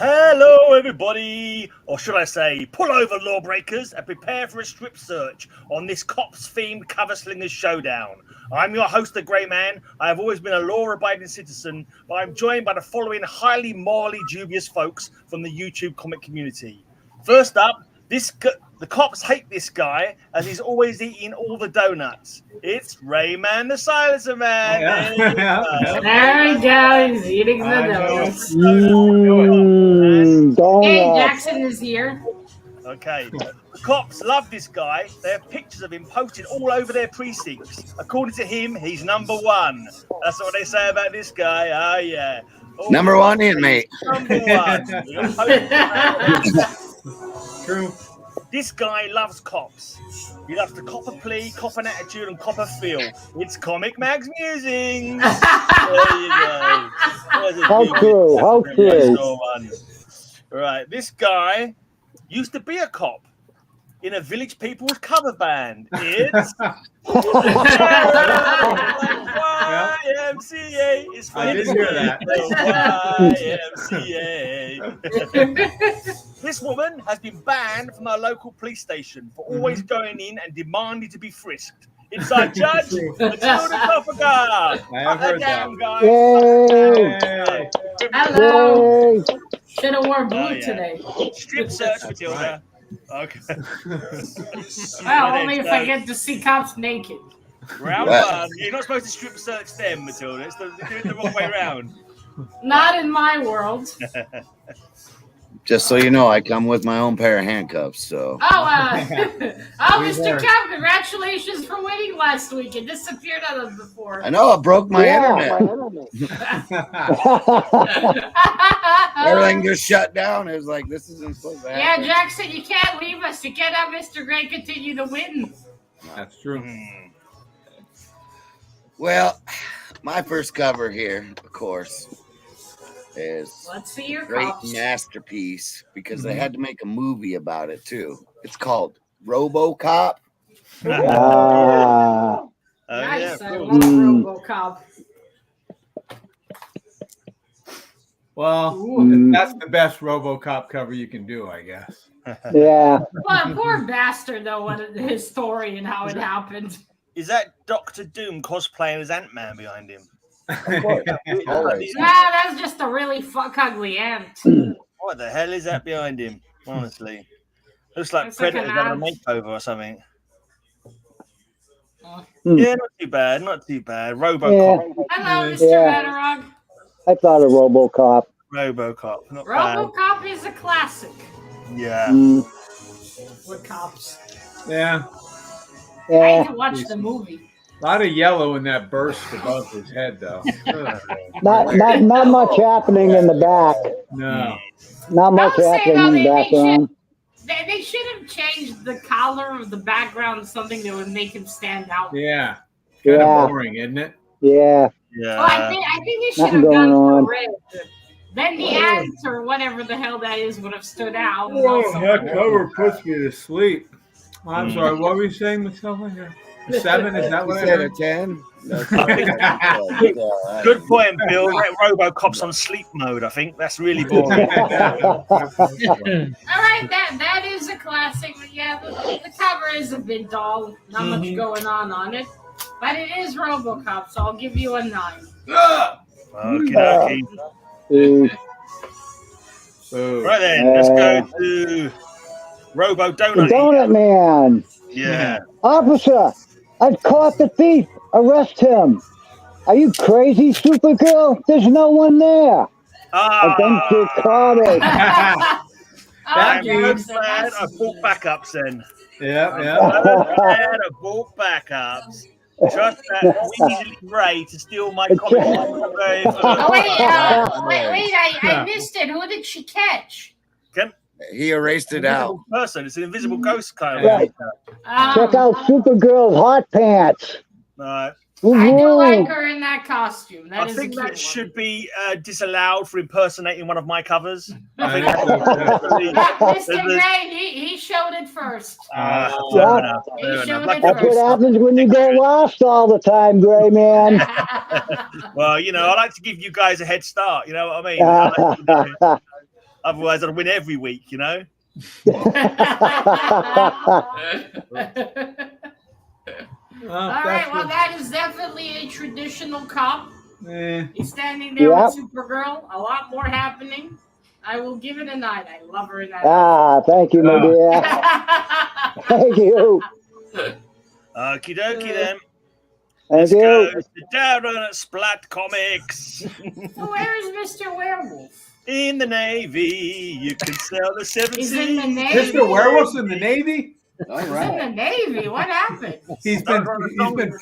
Hello, everybody, or should I say, pull over, lawbreakers, and prepare for a strip search on this cops-themed cover Slingers Showdown. I'm your host, the Grey Man. I have always been a law-abiding citizen, but I'm joined by the following highly morally dubious folks from the YouTube comic community. First up, the cops hate this guy as he's always eating all the donuts. It's Rayman the Silencer Man. There he goes, eating the donuts. Hey, Jackson is here. Okay. The cops love this guy. They have pictures of him posted all over their precincts. According to him, he's number one. That's what they say about this guy. Oh, yeah. Number one inmate. Number one. True. This guy loves cops. He loves to cop a plea, cop an attitude, and cop a feel. It's Comic Mag Musings. There you go. How true. How true. Right. This guy used to be a cop in a Village People's cover band. It's YMCA. It's I did hear that. YMCA. This woman has been banned from our local police station for always going in and demanding to be frisked. It's our judge, Matilda Gothika. I have heard that. Yay! Hello. Yay! Should have worn blue today. Strip search, Matilda. Okay. Well, only if I get to see cops naked. Round one. You're not supposed to strip search them, Matilda. It's doing it the wrong way around. Not in my world. Just so you know, I come with my own pair of handcuffs. So. Mr. Cap, congratulations for winning last week. It disappeared out of before. I know I broke my internet. Everything just shut down. It was like this isn't supposed to happen. Yeah, Jackson, you can't leave us. You can't have Mr. Gray continue to win. That's true. Well, my first cover here, of course, is Let's see your great cops. masterpiece because they had to make a movie about it too. It's called RoboCop. Nice, I love RoboCop. Well, that's the best RoboCop cover you can do, I guess. Yeah. Well, poor bastard, though, what his story and how it happened. Is that Dr. Doom cosplaying as Ant-Man behind him? Always. Nah, that's just a really ugly ant. What the hell is that behind him? Honestly. Looks like Looks like Predator's an had a ant. makeover or something. Oh. Yeah, not too bad. Not too bad. RoboCop. Hello, Mr. Yeah. Veterog. I thought of RoboCop. RoboCop. Not bad. RoboCop is a classic Yeah. with cops. Yeah. I Yeah. had to watch the movie. A lot of yellow in that burst above his head, though. Not much happening in the back. No. Not much I would say, happening though, in the background. They should have changed the color of the background to something that would make him stand out. Yeah. Kind Yeah. of boring, isn't it? Yeah. Yeah. Well, I think they should Nothing have going gone for on. red. Then the ants or whatever the hell that is would have stood out. that cover puts me to sleep. I'm sorry, what were you saying, Matilda? 7, is that what I Instead heard? of 10? Good point, Bill. RoboCop's on sleep mode, I think. That's really boring. All right, that is a classic. But yeah, the cover is a bit dull. Not much going on it. But it is RoboCop, so I'll give you a 9. Okay. Right then, let's go to Robo The Donut. Donut Man. Yeah. Officer, I've caught the thief. Arrest him. Are you crazy, Supergirl? There's no one there. I think you caught it. I'm Jackson, glad I that's bought backups then. Yeah. I'm glad I bought backups. Trust that Weasley Ray to steal my comic. Oh, wait, I missed it. Who did she catch? He erased it out. Person. It's an invisible ghost kind of. Right. Check out Supergirl's hot pants. Right. I do like her in that costume. That I is think a that cute should be disallowed for impersonating one of my covers. I think Mr. Gray, he showed it first. fair Yeah. enough. He Fair showed enough. it That's what first. happens when you get lost all the time, Gray Man. Well, you know, I like to give you guys a head start. You know what I mean? Otherwise, I'd win every week, you know? All right, well, that is definitely a traditional cop. Eh. He's standing there with Supergirl. A lot more happening. I will give it a 9. I love her in that. Thank you, my dear. Thank you. Okie dokie then. Thank Let's go you. to down at Splat Comics. So where is Mr. Werewolf? In the Navy, you can sell the 70s. He's in the Navy. Mr. Werewolf's in the Navy? All He's in right. the Navy. What happened? He's been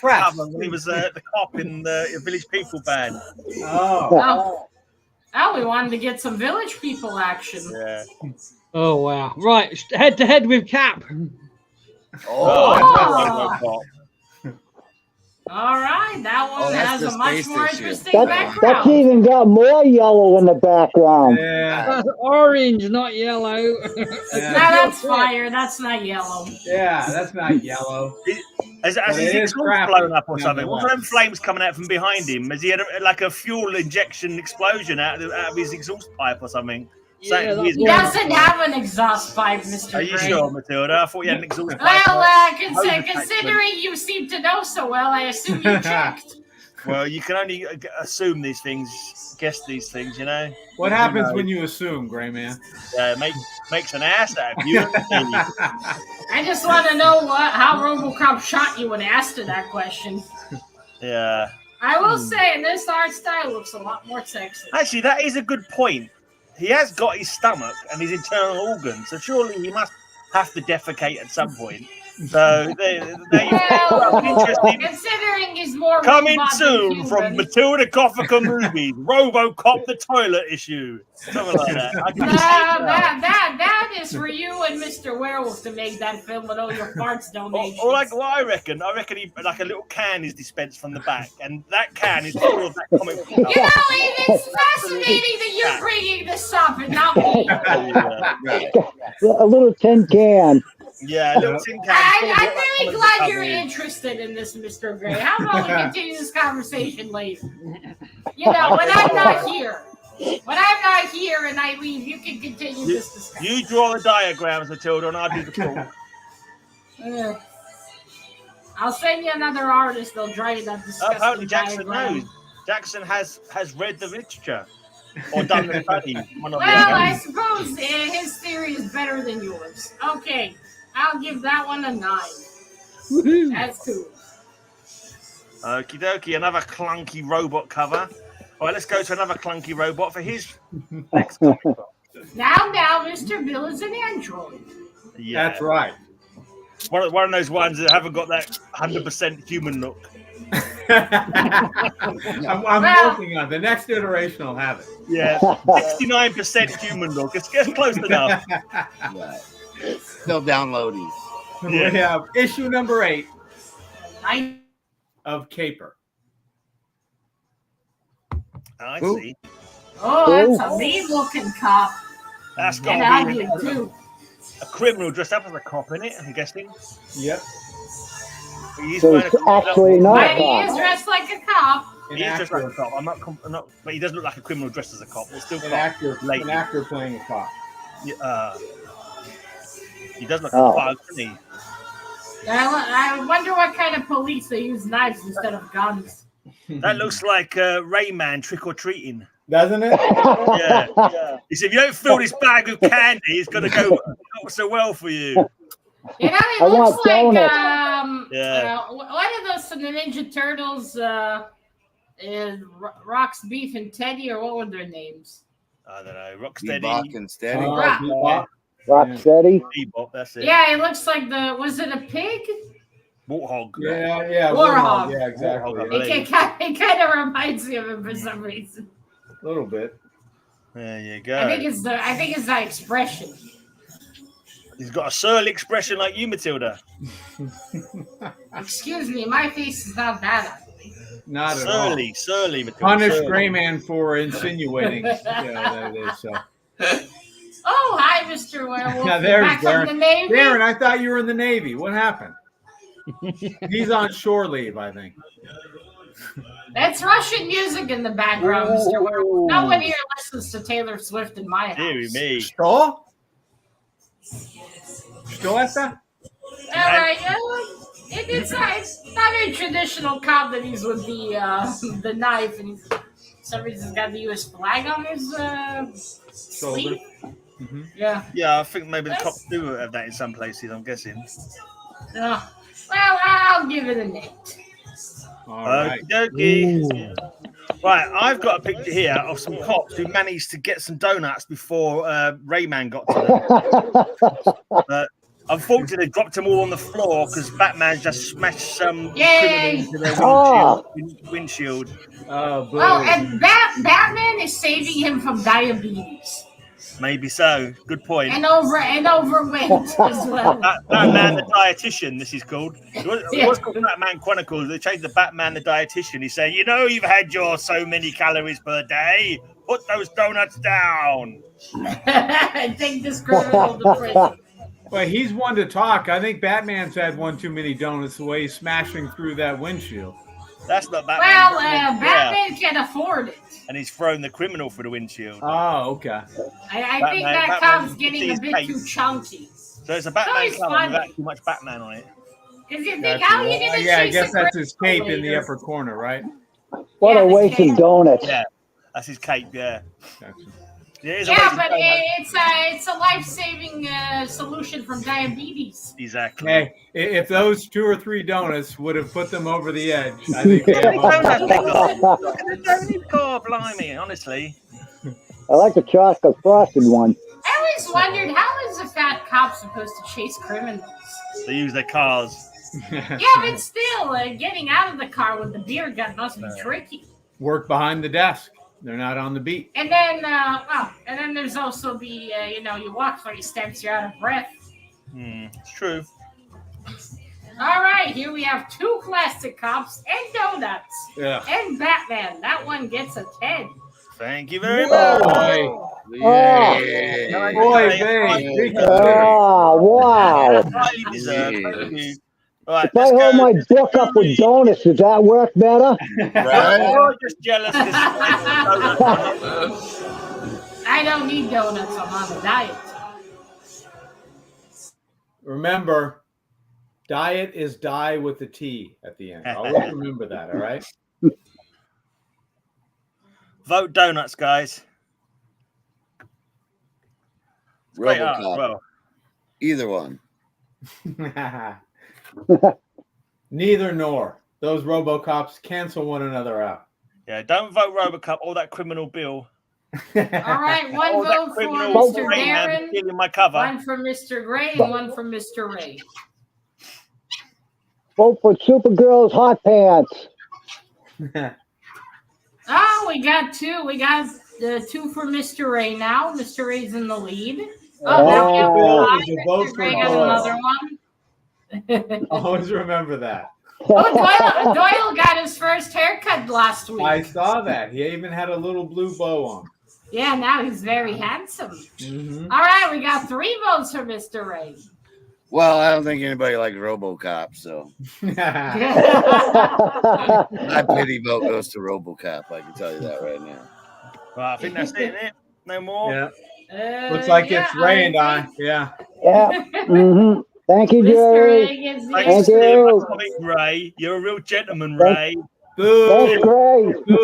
pressed. He was the cop in the Village People band. Oh. Oh, we wanted to get some Village People action. Yeah. Oh wow! Right, head to head with Cap. Oh. All right, that one has that's a the much space more issue. interesting That's background. even got more yellow in the background. Yeah. That's orange, not yellow. No, that's fire. That's not yellow. Yeah, that's not yellow. Has But his it is exhaust crappy, blown up or something? What are them nonetheless. flames coming out from behind him? Has he had like a fuel injection explosion out of his exhaust pipe or something? Yeah, that's He doesn't have an exhaust pipe, Mr. Are you Gray. sure, Matilda? I thought you had an exhaust pipe. Well, considering you seem to know so well, I assume you checked. Well, you can only assume these things, guess these things, you know? What happens when you assume, Gray Man? Makes an ass out of you. I just want to know how RoboCop shot you when asked her that question. Yeah. I will say, this art style looks a lot more sexy. Actually, that is a good point. He has got his stomach and his internal organs, so surely he must have to defecate at some point. So Well, interesting. considering he's more Coming robot than soon human. from Matilda Gothika movies, RoboCop the toilet issue, something like that. I can see that is for you and Mr. Werewolf to make that film with all your parts donations. Or like what I reckon he like a little can is dispensed from the back, and that can is full of that comic book. You know, it's fascinating that you're bringing this up and not me. A little tin can. Yeah, a little tin can. I'm very glad you're interested in this, Mr. Gray. How about we continue this conversation later? You know, when I'm not here. When I'm not here and I leave, you can continue this discussion. You draw the diagrams, Matilda, and I'll do the talk. I'll send you another artist. They'll draw you that disgusting Apparently Jackson diagram. knows. Jackson has read the literature or done the study. Well, I suppose his theory is better than yours. Okay, I'll give that one a 9. Woohoo. That's cool. Okie dokie, another clunky robot cover. All right, let's go to another clunky robot for his next comic book. Now, Mr. Bill is an android. Yeah, That's right. one of those ones that haven't got that 100% human look. I'm working on it. The next iteration will have it. Yeah, 69% human look. It's getting close enough. Right. Still downloading. We have issue number 8 I of Caper. I Ooh. see. that's a mean-looking cop. That's And got to ugly, be too. a criminal dressed up as a cop, in it. I'm guessing. Yep. He's So wearing it's a- actually not But a he is cop. dressed like a cop. He is dressed like a cop. I'm not, but he does look like a criminal dressed as a cop. It's still An cop. actor, playing a cop. He does look Oh. a cop, doesn't he? I wonder what kind of police they use knives instead of guns. That looks like Rayman trick or treating. Doesn't it? Yeah. He said, if you don't fill this bag with candy, it's going to go not so well for you. You know, I it looks want like donuts. one of those from the Ninja Turtles, Rock's Beef and Teddy, or what were their names? I don't know. Bebop Rocksteady. and steady. Rock. Bebop. Rocksteady. Bebop, that's it. Yeah, it looks like was it a pig? Warthog. Yeah. Warhog. Yeah, exactly. Warhog. It kind of reminds me of him for some reason. A little bit. There you go. I think it's the expression. He's got a surly expression like you, Matilda. Excuse me, my face is not that ugly. Not at all. Surly, Matilda. Punish surly. Gray Man for insinuating. That it is so. Oh, hi, Mr. Werewolf. Now, there's Back from the Navy. Darren, I thought you were in the Navy. What happened? He's on shore leave, I think. That's Russian music in the background, Mr. Werewolf. No one here listens to Taylor Swift in my house. Dear me. Что? Что это? All right, it's not a traditional cop that he's with the knife, and for some reason he's got the U.S. flag on his sleeve. Mm-hmm. Yeah. Yeah, I think maybe the cops do have that in some places, I'm guessing. Well, I'll give it a 8. All right. Okey-dokey. Right, I've got a picture here of some cops who managed to get some donuts before Rayman got to them. Unfortunately, they dropped them all on the floor because Batman just smashed some criminals into their windshield. Oh, well, and Batman is saving him from diabetes. Maybe so. Good point. And overweight as well. Batman the Dietitian, this is called. It was called Batman Chronicles. They changed the Batman the Dietitian. He's saying, you've had your so many calories per day. Put those donuts down. Take this criminal to prison. Well, he's one to talk. I think Batman's had one too many donuts the way he's smashing through that windshield. That's not Batman. Well, Batman can afford it. And he's thrown the criminal for the windshield. Oh, okay. I think that cop's getting a bit too chunky. So it's a Batman car without too much Batman on it. Because you think, how are you going to Yeah, I guess that's his cape in the upper corner, right? What a waste of donuts. Yeah, that's his cape, yeah. Gotcha. Yeah, but it's a life-saving solution from diabetes. Exactly. Hey, if those 2 or 3 donuts would have put them over the edge, I think they have Look at the donuts. Oh, blimey, honestly. I like the chocolate frosted one. I always wondered, how is a fat cop supposed to chase criminals? They use their cars. Yeah, but still, getting out of the car with the beer gun must be tricky. Work behind the desk. They're not on the beat. And then, and then there's also the, you walk 30 steps, you're out of breath. It's true. All right, here we have 2 plastic cops and donuts. Yeah. And Batman. That one gets a 10. Thank you very much. Yeah. Boy, babe. Oh, wow. Highly deserved. Thank you. Right, If I hold my book up with donuts, does that work better? Right? You're just jealous. I don't need donuts. I'm on a diet. Remember, diet is die with the T at the end. Always remember that, all right? Vote donuts, guys. Great art, RoboCop. well. Either one. Neither nor. Those RoboCops cancel one another out. Yeah, don't vote RoboCop or that criminal Bill. All right, one Or that vote for criminal Mr. Rayman Darren, stealing my cover. one for Mr. Gray, and one for Mr. Ray. Vote for Supergirl's hot pants. Oh, we got 2. We got 2 for Mr. Ray now. Mr. Ray's in the lead. Oh, now we have Bill 5. is a vote Mr. for Ray got Doyle. another one. Always remember that. Oh, Doyle got his first haircut last week. I saw that. He even had a little blue bow on. Yeah, now he's very handsome. Mm-hmm. All right, we got 3 votes for Mr. Ray. Well, I don't think anybody likes RoboCop, so my pity vote goes to RoboCop. I can tell you that right now. Well, I think that's it, isn't it? No more? Yeah. Looks like it's Ray and I. Yeah. Yeah. Mm-hmm. Thank you, Mr. Jerry. Ray gets the Thanks Thank you. for stealing my Ray. You're a real gentleman, Ray. That's Boo! great. Boo!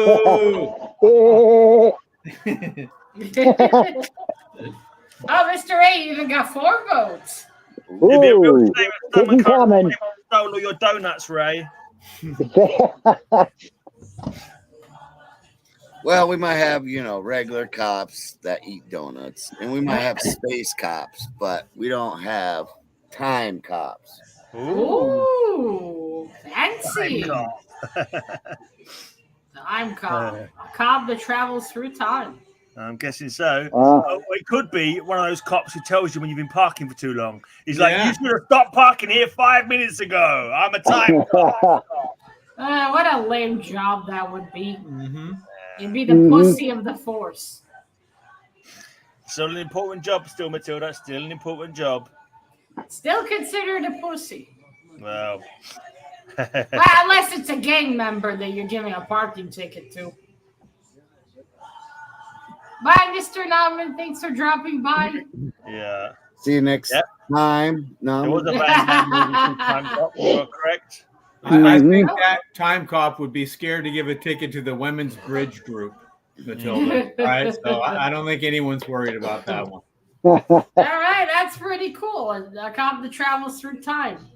Oh, Mr. Ray even got 4 votes. It'd be a real Ooh, shame if didn't someone coming. stole all your donuts, Ray. Well, we might have, regular cops that eat donuts, and we might have space cops, but we don't have time cops. Ooh, fancy. Time cop. A cop that travels through time. I'm guessing so. Wow. It could be one of those cops who tells you when you've been parking for too long. He's like, Yeah. you should have stopped parking here 5 minutes ago. I'm a time cop. What a lame job that would be. Mm-hmm. You'd be the pussy of the force. Still an important job, still, Matilda. Still an important job. Still considered a pussy. Well, Well, unless it's a gang member that you're giving a parking ticket to. Bye, Mr. Nauman. Thanks for dropping by. Yeah. See you next time. There No. was a bad time cop. You are correct. I think that time cop would be scared to give a ticket to the women's bridge group, Matilda. Right? So I don't think anyone's worried about that one. All right, that's pretty cool. A cop that travels through time.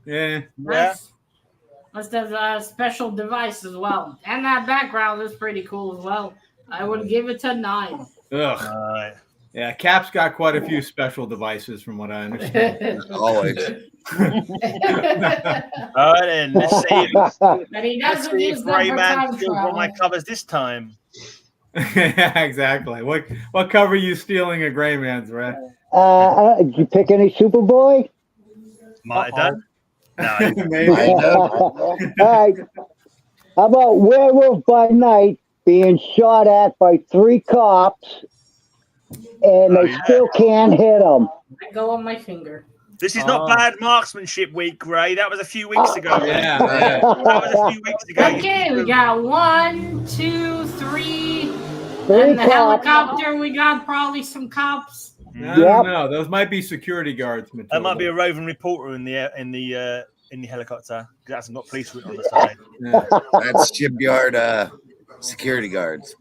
Yeah. Must have a special device as well. And that background is pretty cool as well. I would give it a 9. Ugh. Yeah, Cap's got quite a few special devices from what I understand. Always. All right, then. Let's see. But he Let's doesn't see use if them for Greyman time steals one of my travel. covers this time. Yeah, exactly. What cover are you stealing a gray man's, right? Did you pick any Superboy? Might have done. No. Maybe. All right. How about Werewolf by Night being shot at by 3 cops and they still can't hit him? I go on my finger. This is not bad marksmanship week, Gray. That was a few weeks ago. Yeah. That was a few weeks ago. Okay, we got 1, 2, 3. 3 And the cops. helicopter, we got probably some cops. I don't know. Those might be security guards, Matilda. That might be a roving reporter in the helicopter. It hasn't got police written on the side. Yeah. That's shipyard security guards.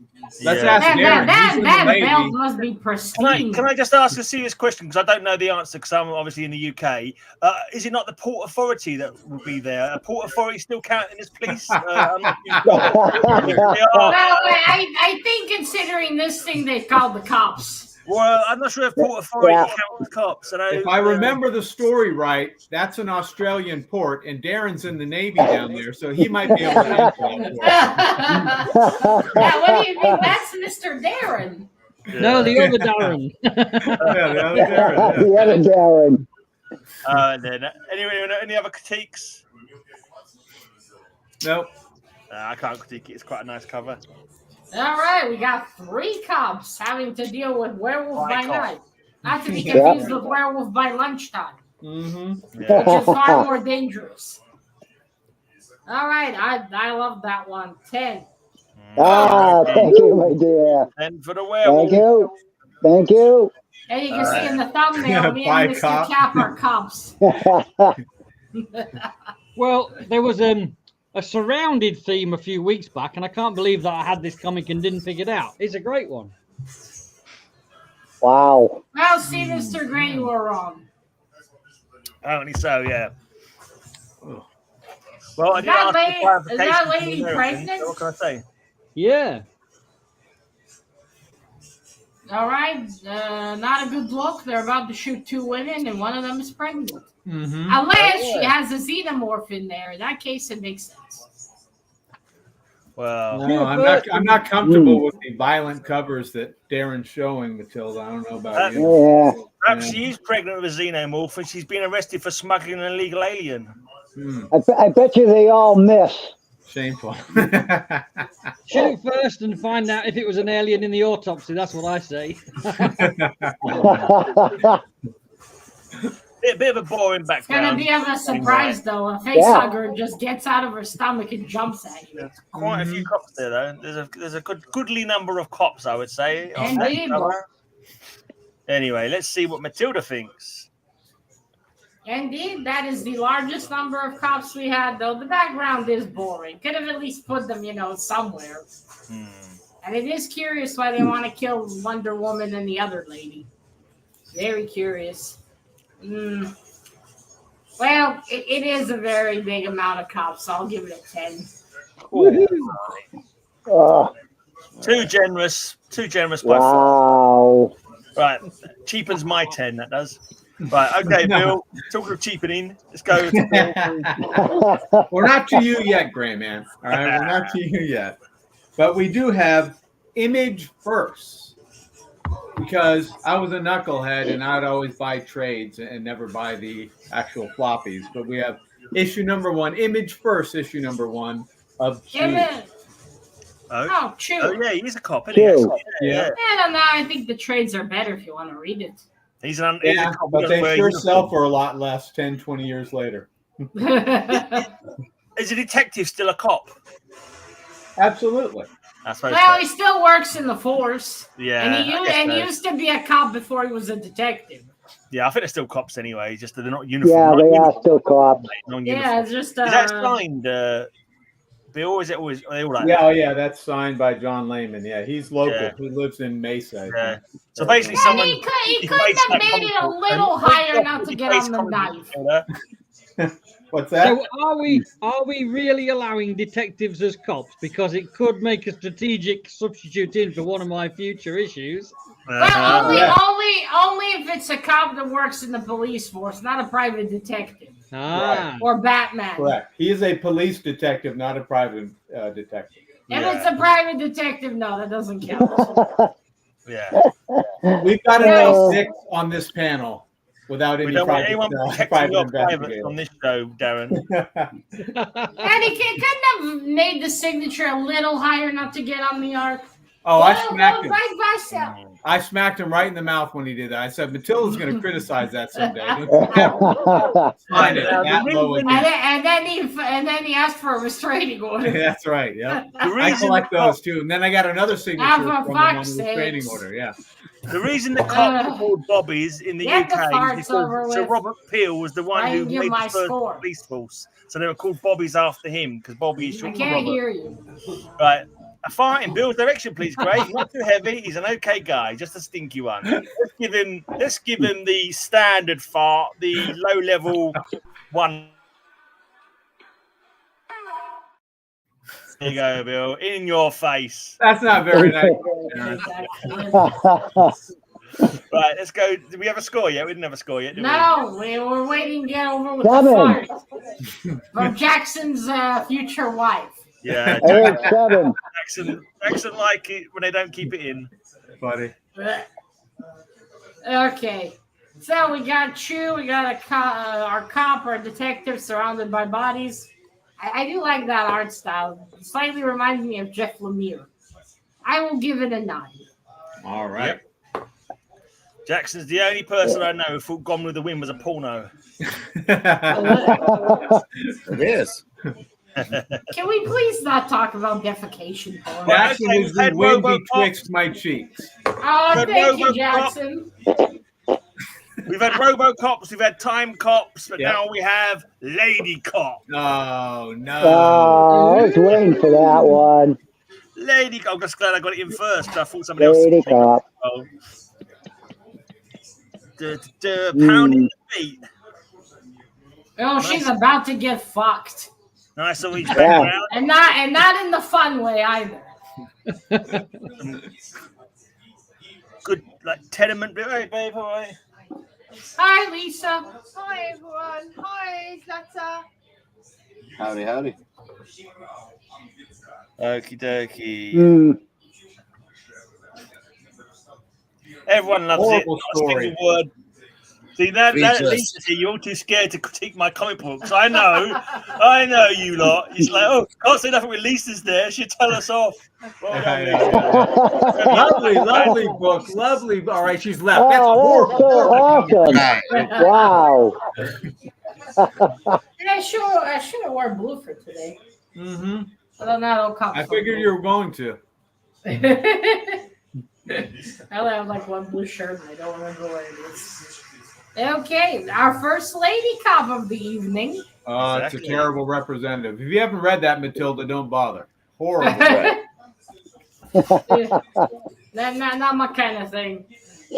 Let's ask Darren. He's in the That Navy. belt must be pristine. Can I just ask a serious question? Because I don't know the answer because I'm obviously in the UK. Is it not the Port Authority that will be there? A Port Authority still counting as police? I'm not too sure. They are. Well, I think considering this thing they called the cops. Well, I'm not sure if Port Authority counts as cops. If I remember the story right, that's an Australian port, and Darren's in the Navy down there, so he might be able to answer that for us. Yeah, what do you think? That's Mr. Darren. No, the other Darren. Yeah, the other Darren, The other Darren. Then, any other critiques? Nope. I can't critique it. It's quite a nice cover. All right, we got 3 cops having to deal with Werewolf by Cop. Night. Not to be confused with Werewolf by Lunchtime, Mm-hmm. which is far more dangerous. All right, I love that one. 10. Thank you, my dear. And for the werewolf. Thank you. Thank you. And you can see in the thumbnail, me and Bye, Mr. cop. Cap are cops. Well, there was a surrounded theme a few weeks back, and I can't believe that I had this comic and didn't pick it out. It's a great one. Wow. Well, see, Mr. Gray, you were wrong. Apparently so, yeah. Well, I Is did that ask for lady- clarification is that from lady the American, pregnant? so what can I say? Yeah. All right, not a good look. They're about to shoot 2 women, and one of them is pregnant. Mm-hmm. Unless she has a xenomorph in there. In that case, it makes sense. Well, No, I'm not comfortable with the violent covers that Darren's showing, Matilda. I don't know about you. Yeah. perhaps she is pregnant with a xenomorph and she's been arrested for smuggling an illegal alien. I bet you they all miss. Shameful. Shoot first and find out if it was an alien in the autopsy. That's what I say. Bit of a boring It's background. gonna be of a surprise, though. A facehugger just gets out of her stomach and jumps at you. There's quite a few cops there, though. There's a goodly number of cops, I would say. on Indeed. that cover. Anyway, let's see what Matilda thinks. Indeed, that is the largest number of cops we had, though. The background is boring. Could have at least put them, somewhere. And it is curious why they want to kill Wonder Woman and the other lady. Very curious. Well, it is a very big amount of cops, so I'll give it a 10. Too generous by far. Wow. Right, cheapens my 10, that does. Right, okay, Bill, talking of cheapening, let's go to Bill. We're not to you yet, Gray Man. All right, we're not to you yet. But we do have Image First, because I was a knucklehead and I'd always buy trades and never buy the actual floppies. But we have issue number 1, Image First, issue number 1 of Chew. Oh, Chew. Oh, yeah, he's a cop, isn't he? Chew. Yeah. I don't know. I think the trades are better if you want to read it. He's a cop. But He they doesn't wear sure a sell for a lot less 10, 20 years later. uniform. is a detective still a cop? Absolutely. I suppose Well, so. he still works in the force. Yeah, And I guess so. used to be a cop before he was a detective. Yeah, I think they're still cops anyway. Just that they're not Yeah, uniform. they are still cops. Yeah, it's just Is that signed? Bill, is it always they all like Yeah, that? oh yeah, that's signed by John Lehman. Yeah, he's local. Yeah. He lives in Mesa. I Yeah. think. So basically, And someone he he couldn't faced have that made it a comic book, little and higher not to he get faced on the comic book knife. killer. What's that? So are we really allowing detectives as cops? Because it could make a strategic substitute in for one of my future issues. Well, Yeah. only if it's a cop that works in the police force, not a private detective Ah, or Batman. Correct. He is a police detective, not a private detective. If it's a private detective, no, that doesn't count. Yeah. We've got enough six on this panel without We any don't want private, anyone protecting private your private investigator. on this show, Darren. And he couldn't have made the signature a little higher not to get on the arc. Oh, I smacked him. Right myself. I smacked him right in the mouth when he did that. I said, Matilda's going to criticize that someday. Find it that low again. And then he asked for a restraining order. That's right. Yeah, The I reason collect those too, and then I got another signature Ah, for from him on the fuck's restraining sakes. order. Yeah. The reason the cops are called Bobbies in the Get the UK farts is over because Sir with. Robert Peel was the one I who can give made my the first score. police force. So they were called Bobbies after him because Bobby is I short for can't Robert. hear you. Right. A fart in Bill's direction, please, Gray. Not too heavy. He's an okay guy, just a stinky one. Let's give him the standard fart, the low level one. There you go, Bill. In your face. That's not very nice. Right, let's go. Did we have a score yet? We didn't have a score yet, did we? No, we were waiting to get over with Seven. the fart from Jackson's future wife. Yeah, I heard 7. Jackson like it when they don't keep it in. Buddy. Okay, so we got Chew, we got our cop, our detective surrounded by bodies. I do like that art style. It slightly reminds me of Jeff Lemire. I will give it a 9. All right. Jackson's the only person I know who thought Gone with the Wind was a porno. It is. Can we please not talk about defecation porn? Jackson okay, is the Ted wind Robocop. betwixt my cheeks. Oh, Ted thank you, Robocop. Jackson. We've had Robocops, we've had Time Cops, but Yep. now we have Lady Cop. Oh no. Oh, I was waiting for that one. Lady Cop. I'm just glad I got it in first. I thought somebody else. Lady Cop. Oh. Pounding the beat. Oh, she's about to get fucked. Nice of each Yeah. background. And not in the fun way either. Good, like tenement. Hey, babe, all right. Hi, Lisa. Hi everyone. Hi, Zlata. Howdy, howdy. Okie dokie. Mm. Everyone loves Horrible it. Not a story. single word. See that Speechless. Lisa, see, you're all too scared to critique my comic books. I know you lot. It's like, oh, can't say nothing with Lisa's there. She'll tell us off. Well done, Yeah, Lisa. Lovely, lovely book. Lovely. All right, she's left. That's a Oh, that's horrible. so awesome. Right. Wow. And I should have worn blue for today. Mm-hmm. Although not all cops. I figured you were going to. I only have like one blue shirt and I don't remember what it is. Okay, our first lady cop of the evening. It's a Exactly. terrible representative. If you haven't read that, Matilda, don't bother. Horrible. Not my kind of thing.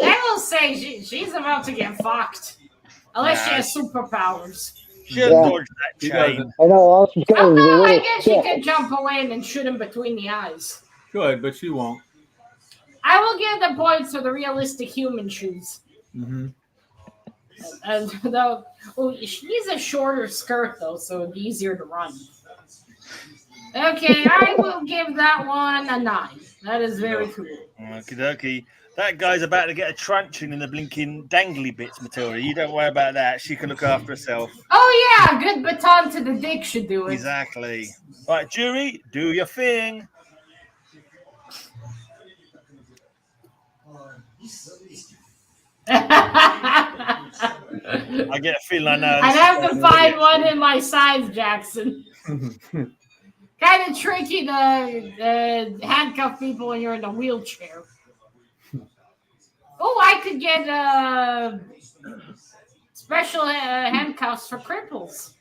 I will say she's about to get fucked. Unless she has superpowers. She'll Yeah. dodge that She chain. doesn't. I know all she's got is a Although I little guess she stick. could jump away and then shoot him between the eyes. Good, but she won't. I will give the points for the realistic human shoes. Mm-hmm. And though, she needs a shorter skirt though, so it'd be easier to run. Okay, I will give that one a 9. That is very cool. Okie dokie. That guy's about to get a truncheon in the blinking dangly bits, Matilda. You don't worry about that. She can look after herself. Oh yeah, good baton to the dick should do it. Exactly. Right, jury, do your thing. I get a feeling I know. I'd have to find one in my size, Jackson. Kind of tricky to handcuff people when you're in a wheelchair. Oh, I could get special handcuffs for cripples.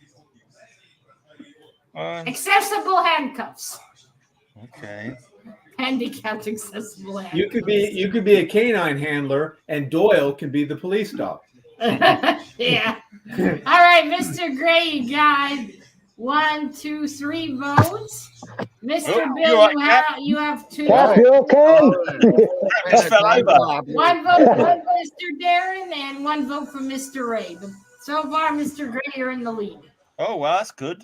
Accessible handcuffs. Okay. Handicapped accessible handcuffs. You could be a canine handler, and Doyle can be the police dog. Yeah. All right, Mr. Gray, you got 1, 2, 3 votes. Mr. Bill, you have 2. Cap, you okay? Just fell over. 1 vote for Mr. Darren and 1 vote for Mr. Ray. But so far, Mr. Gray, you're in the lead. Oh, well, that's good.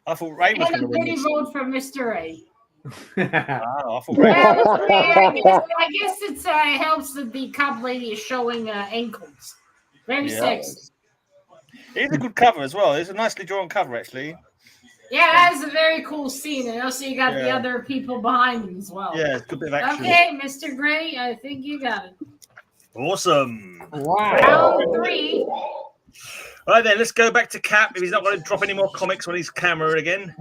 I thought Ray was going And to a win pretty this. vote for Mr. Ray. Wow, I thought Ray. I guess it helps that the cop lady is showing ankles. Very sexy. It's a good cover as well. It's a nicely drawn cover, actually. Yeah, that's a very cool scene. And also you got the other people behind him as well. Yeah, it's a good bit of action. Okay, Mr. Gray, I think you got it. Awesome. Wow. Round 3. All right, then, let's go back to Cap if he's not going to drop any more comics on his camera again.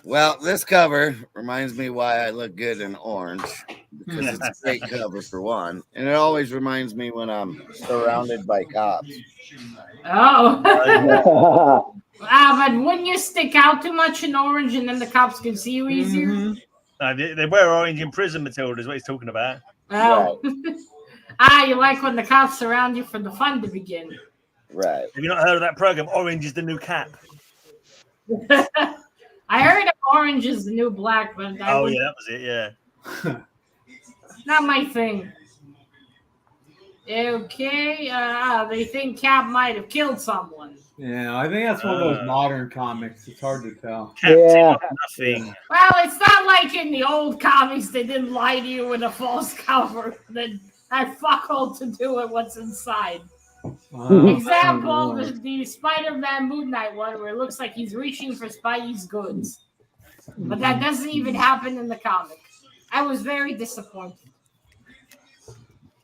Well, this cover reminds me why I look good in orange, because it's a great cover for one, and it always reminds me when I'm surrounded by cops. Oh. But wouldn't you stick out too much in orange and then the cops can see you easier? Mhm. They wear orange in prison, Matilda, is what he's talking about. Oh. You like when the cops surround you for the fun to begin. Right. Have you not heard of that program, Orange is the New Cap? I heard of orange is the new black, but That was it, yeah. Not my thing. Okay, they think Cap might have killed someone. Yeah, I think that's one of those modern comics. It's hard to tell. Yeah. Nothing. Well, it's not like in the old comics they didn't lie to you with a false cover that had fuck all to do with what's inside. Example, the Spider-Man Moon Knight one where it looks like he's reaching for Spidey's goods. But that doesn't even happen in the comic. I was very disappointed.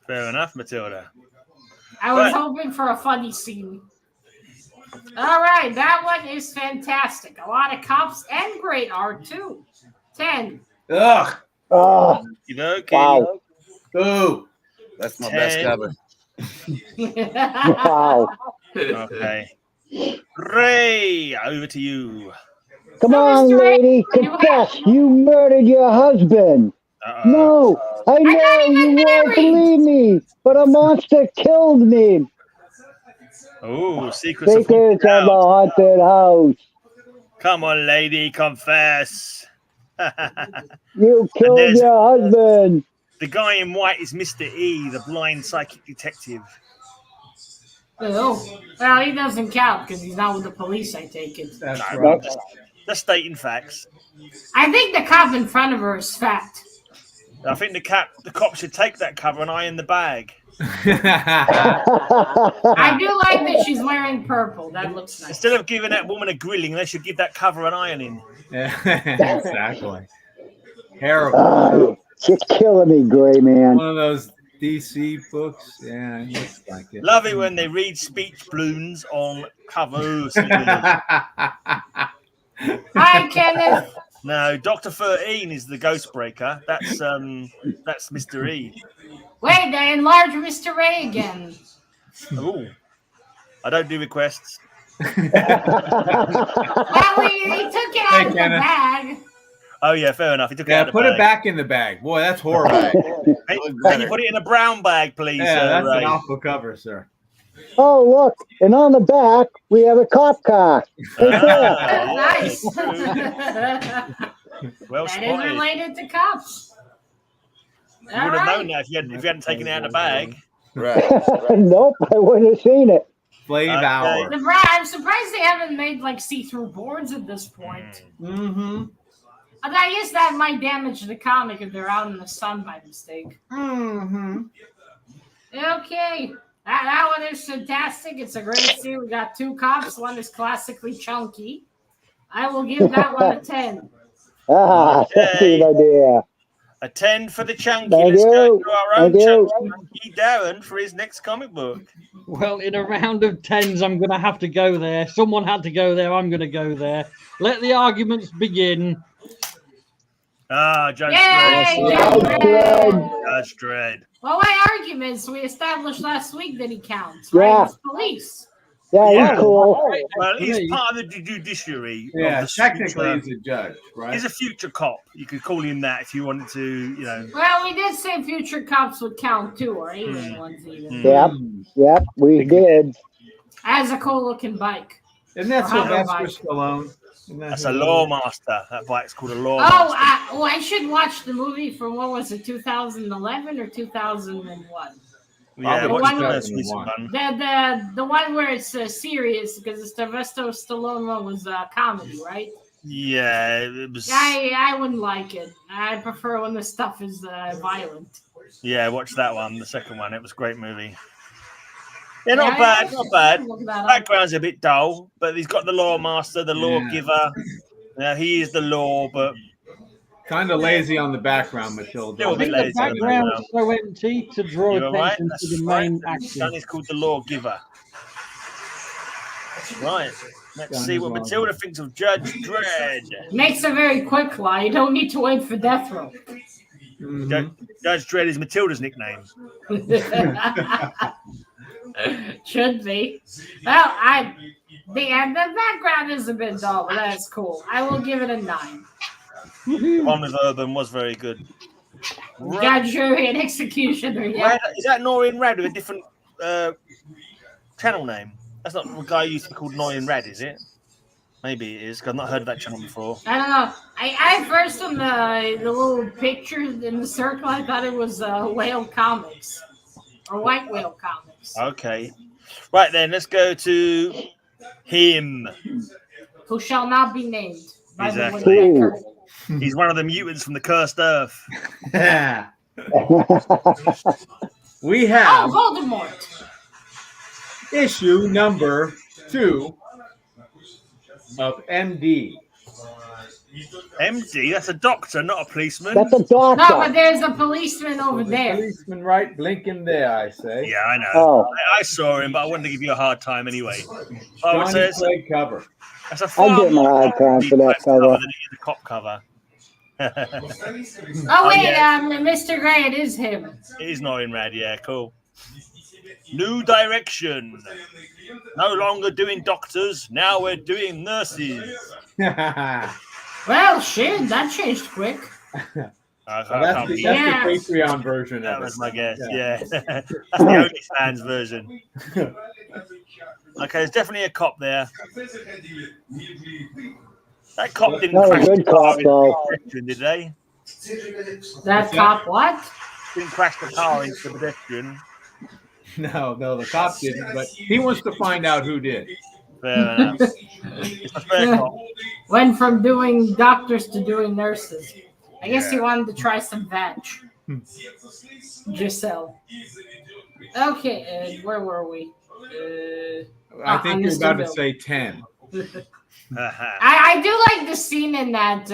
Fair enough, Matilda. I was hoping for a funny scene. All right, that one is fantastic. A lot of cops and great art, too. 10. Ugh. Oh, Okay. wow. Ooh. That's my best cover. Wow. Okay. Ray, over to you. Come on, Mr. Ray, lady. Confess. You murdered your husband. No, I know you won't believe me, but a monster killed me. Oh, secrets of Secrets of the haunted house. Come on, lady, confess. You killed your husband. The guy in white is Mr. E, the blind psychic detective. Oh, well, he doesn't count because he's not with the police, I take it. That's No, right. That's stating facts. I think the cop in front of her is fat. I think the cop should take that cover and iron the bag. I do like that she's wearing purple. That looks nice. Instead of giving that woman a grilling, they should give that cover an ironing. Exactly. Terrible. You're killing me, Gray Man. One of those DC books. Yeah, it looks like it. Love it when they read speech balloons on covers. Hi, Kenneth. No, Dr. 13 is the ghost breaker. That's Mr. E. Wait, they enlarged Mr. Ray again. Oh, I don't do requests. Well, he took it out of the Kenneth. bag. Oh yeah, fair enough. He took it out of the Put bag. it back in the bag. Boy, that's horrible. Hey, can you put it in a brown bag, please? Yeah, that's Ray? an awful cover, sir. Oh, look. And on the back, we have a cop car. Nice. Well That is spotted. related to cops. You would have known that if you hadn't taken it out of the bag. Right. Nope, I wouldn't have seen it. Flave hour. I'm surprised they haven't made like see-through boards at this point. Mm-hmm. I guess that might damage the comic if they're out in the sun by mistake. Mm-hmm. Okay. That one is fantastic. It's a great scene. We got 2 cops. One is classically chunky. I will give that one a 10. That's a good idea. A 10 for the chunky. Thank Let's go you. to our own Thank you. chunky Darren for his next comic book. Well, in a round of tens, I'm going to have to go there. Someone had to go there. I'm going to go there. Let the arguments begin. Judge Yay, Dredd. Judge Dredd. Judge Dredd. Well, my arguments we established last week that he counts, Yeah. right? He's police. Yeah, Yeah. he's cool. Well, he's Me. part of the judiciary. of Yeah, the technically future. he's a judge, right? He's a future cop. You could call him that if you wanted to, you know. Well, we did say future cops would count too, or alien ones even. Yep, yep, we did. As a cool looking bike. Isn't that Or hover Sylvester bike. Stallone? Isn't that That's who a it is? lawmaster. That bike's called a Oh, lawmaster. I should watch the movie from what was it, 2011 or 2001? Yeah, Probably what's the one- most recent one? The one where it's serious because the Sylvester Stallone one was a comedy, right? Yeah, it was. I wouldn't like it. I prefer when the stuff is violent. Yeah, watch that one. The second one. It was a great movie. Yeah, not Yeah, bad, not bad. Look that up. Background's a bit dull, but he's got the lawmaster, the lawgiver. Yeah, he is the law, but Kind of lazy on the background, Matilda. Little I bit think the lazy on the background background. is so empty to draw You're right. attention That's to the right. main That action. is called the lawgiver. Right. Let's Done see as what well. Matilda thinks of Judge Dredd. Makes a very quick lie. You don't need to wait for death row. Mhm. Judge Dredd is Matilda's nickname. Should be. Well, the background is a bit dull, but that's cool. I will give it a 9. The one with Urban was very good. You got jury and executioner. Yeah. Rad, is that Noreen Rad with a different channel name? That's not the guy who used to be called Noreen Rad, is it? Maybe it is, because I've not heard of that channel before. I don't know. I first on the little picture in the circle, I thought it was Whale Comics or White Whale Comics, Okay. Right then, let's go to him. who shall not be named. By the Exactly. woodpecker. He's one of the mutants from the Cursed Earth. We Oh, have Voldemort. issue number 2 of MD. MD, that's a doctor, not a policeman. That's a No, but doctor. there's a policeman over The there. policeman right blinking there, I say. Yeah, I know. Oh, I saw him, but I wanted to give you a hard time anyway. Oh, Johnny so it's, Clegg cover. that's a far I'm getting a more hard time for that cover. than it is a cop cover. Oh wait, yeah. Mr. Gray, it is him. It is Noreen Rad, yeah, cool. New direction. No longer doing doctors, now we're doing nurses. Well, shit, that changed quick. I That's can't the be- Yeah. Patreon version That of was it. my guess, Yeah. yeah. That's the OnlyFans version. Okay, there's definitely a cop there. That cop didn't Not a crash good the car cop, into though. the pedestrian, did they? That cop, what? Didn't crash the car into the pedestrian. No, the cop didn't, but he wants to find out who did. Fair enough. It's a fair cop. Went from doing doctors to doing nurses. I guess he wanted to try some veg. Giselle. Okay, where were we? I think on you're Mr. about to Bill. say 10. I do like the scene in that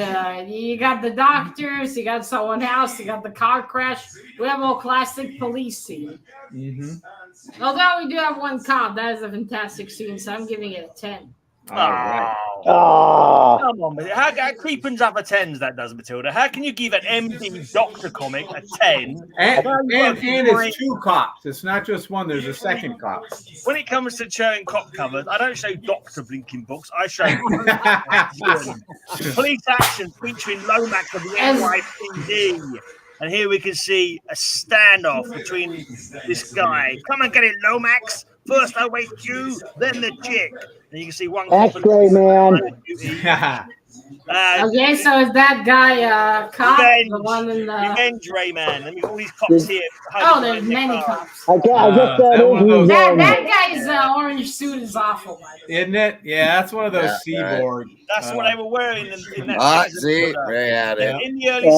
you got the doctors, you got someone else, you got the car crash. We have a classic police scene. Mm-hmm. Although we do have one cop, that is a fantastic scene, so I'm giving it a 10. All right. oh, Come on, but how creeping's up a 10s that does, Matilda? How can you give an MD Doctor comic a 10? And Well, it's 2 cops. It's not just one. There's a second cop. When it comes to showing cop covers, I don't show Doctor blinking books. I show police action featuring Lomax of the NYPD. And here we can see a standoff between this guy. Come and get it, Lomax. First I wait you, then the chick. And you can see one cop. X-ray man. Okay, so is that guy cop? Revenge. The one in the... Revenge Rayman. Let me all these cops here. Oh, there's many cops. I guess that that one of is those- That revenge. guy's orange suit is awful. By the way. Isn't it? Yeah, that's one of those Yeah, Seaboard. That's what they were wearing in that. Ah, season. see, Ray had it. In the early Yeah.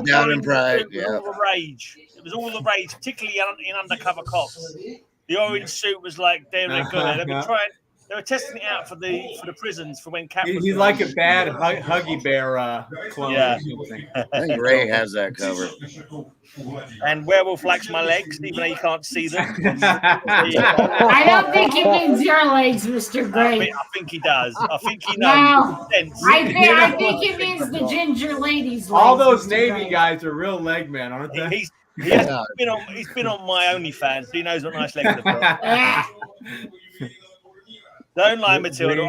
70s, Down in pride, it was yeah. all the rage. It was all the rage, particularly in undercover cops. The orange suit was like, they're good. They were testing it out for the prisons for when Cap. He's like a bad Huggy Bear clone. Yeah. Or something. I think Ray has that covered. And Werewolf likes my legs, even though you can't see them. I don't think he means your legs, Mr. Gray. I think he does. I think he No, knows. I think he means the ginger ladies. All legs, those Mr. Navy Gray. guys are real leg men, aren't they? He's been on my OnlyFans. So he knows what nice legs they've got. Ah, Don't lie, Matilda.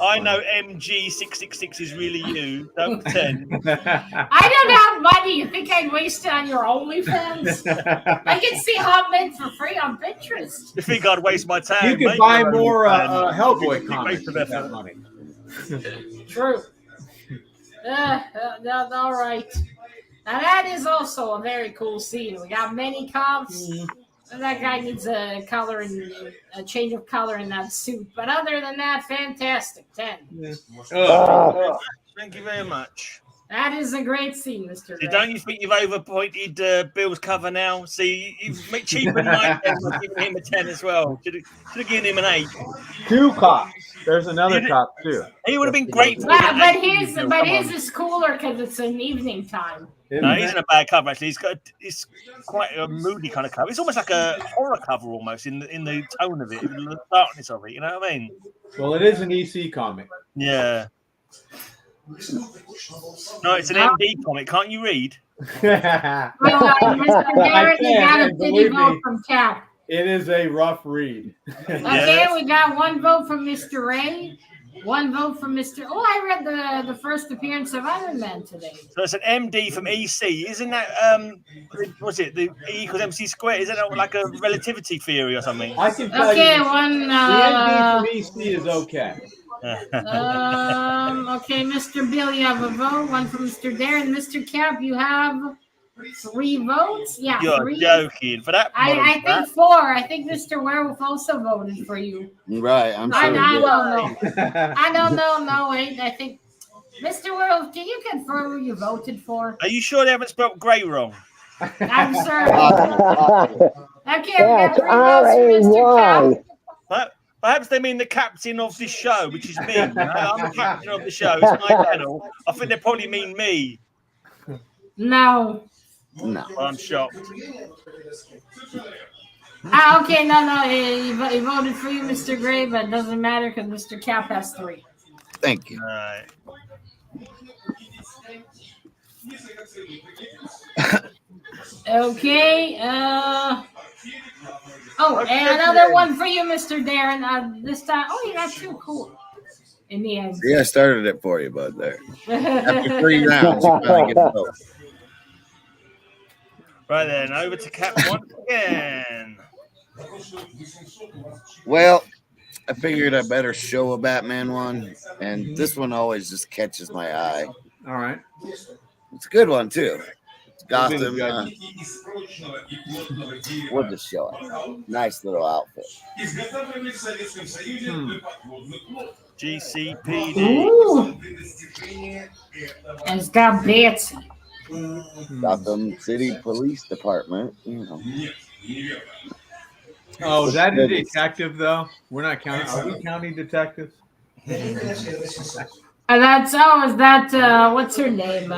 I know MG666 is really you. Don't pretend. I don't have money. You think I'd waste it on your OnlyFans? I can see hot men for free on Pinterest. You think I'd waste my time? You could buy more Hellboy comics with that money. True. All right. Now that is also a very cool scene. We got many cops. That guy needs a color and a change of color in that suit. But other than that, fantastic. 10. Thank you very much. That is a great scene, Mr. Gray. Don't you think you've overpointed Bill's cover now? See, you've made cheaper 9 by giving him a 10 as well. Should have given him an 8. 2 cops. There's another cop too. He would have been great. But his is cooler because it's an evening time. No, he isn't a bad cover actually. It's quite a moody kind of cover. It's almost like a horror cover almost in the tone of it, in the darkness of it. You know what I mean? Well, it is an EC comic. Yeah. No, it's an MD comic. Can't you read? Mr. Garrett, you got a pity vote from Cap. It is a rough read. Okay, we got 1 vote from Mr. Ray, 1 vote from Mr. Oh, I read the first appearance of Iron Man today. So it's an MD from EC, isn't that? What's it? The E equals MC squared? Isn't that like a relativity theory or something? I can tell Okay, you. one. The MD from EC is okay. Okay, Mr. Bill, you have a vote. 1 from Mr. Darren. Mr. Cap, you have 3 votes. Yeah, You're 3. joking. For that, I think 4. I think Mr. Werewolf also voted for you. Right, I'm sure. I don't know. I don't know. No, wait. I think Mr. Werewolf, can you confirm who you voted for? Are you sure they haven't spelled Grey wrong? I'm sorry. Okay, That's we got 3 votes for Mr. Cap. R-A-Y. Perhaps they mean the captain of this show, which is me. I'm the captain of the show. It's my panel. I think they probably mean me. No. No. I'm shocked. Okay, no. He voted for you, Mr. Gray, but it doesn't matter because Mr. Cap has 3. Thank you. All right. Okay. And another one for you, Mr. Darren. This time, you got 2. Cool. In the end. Yeah, I started it for you, bud. There. After 3 rounds, you finally get a vote. Right then, over to Cap once again. Well, I figured I better show a Batman one, and this one always just catches my eye. All right. It's a good one too. It's Gotham. Good. We'll just show it. Nice little outfit. GCPD. Ooh. And it's got Betsy. Gotham City Police Department. You know. Oh, is that a detective though? We're not counting. Are we counting detectives? Is that what's her name?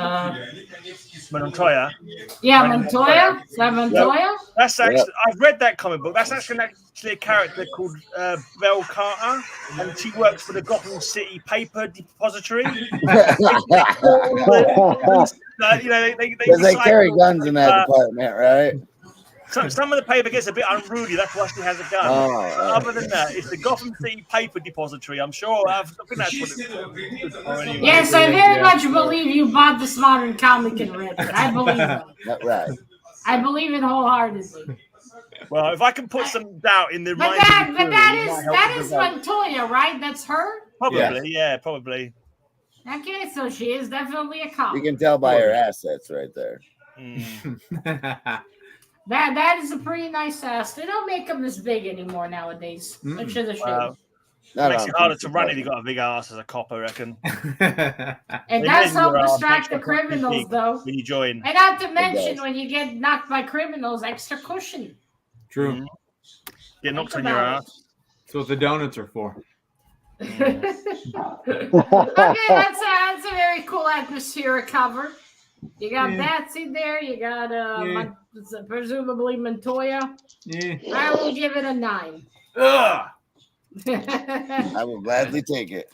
Montoya. Yeah, Montoya. Is that Montoya? That's actually, I've read that comic book. That's actually a character called Belle Carter, and she works for the Gotham City Paper Depository. They carry guns in that department, right? Some of the paper gets a bit unruly. That's why she has a gun. Other than that, it's the Gotham City Paper Depository. I think that's what it's for anyway. Yes, I very much believe you bought this modern comic and read it. I believe it. Right. I believe it wholeheartedly. Well, if I can put some doubt in the But mind that is Montoya, right? That's her? probably, yeah, probably. Okay, so she is definitely a cop. You can tell by her assets right there. That is a pretty nice ass. They don't make them this big anymore nowadays, which is a shame. Wow. Makes it harder to run if you've got a big ass as a cop, I reckon. It does help distract the criminals, though. When you join. And not to mention, when you get knocked by criminals, extra cushion. True. Get knocked on your ass. That's what the donuts are for. Okay, that's a very cool atmospheric cover. You got Batsy there. You got presumably Montoya. Yeah. I will give it a 9. Ugh. I will gladly take it.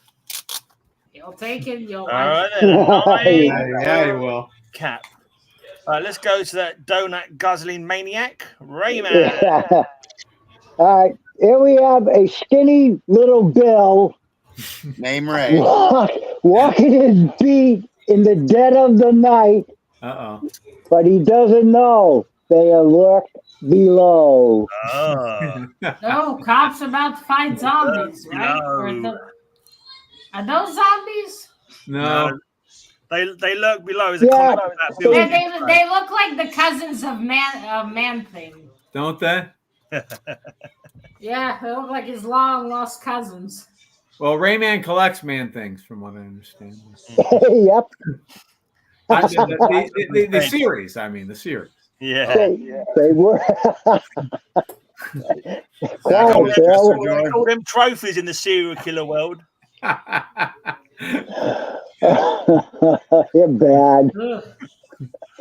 You'll take it. You'll All right, then. Yeah, you will. Cap. Let's go to that donut guzzling maniac, Rayman. Yeah. All right, here we have a skinny little Bill Name Ray. walking his beat in the dead of the night, but he doesn't know they are lurked below. Oh. No, cops about to fight zombies, right? No. Are those zombies? No. They lurk below. Is Yeah. They look like the cousins of Man Thing. Don't they? Yeah, they look like his long lost cousins. Well, Rayman collects man things, from what I understand. Yep. The series, I mean, the series. Yeah. They were. Quiet, Bill. Call them trophies in the serial killer world. You're bad.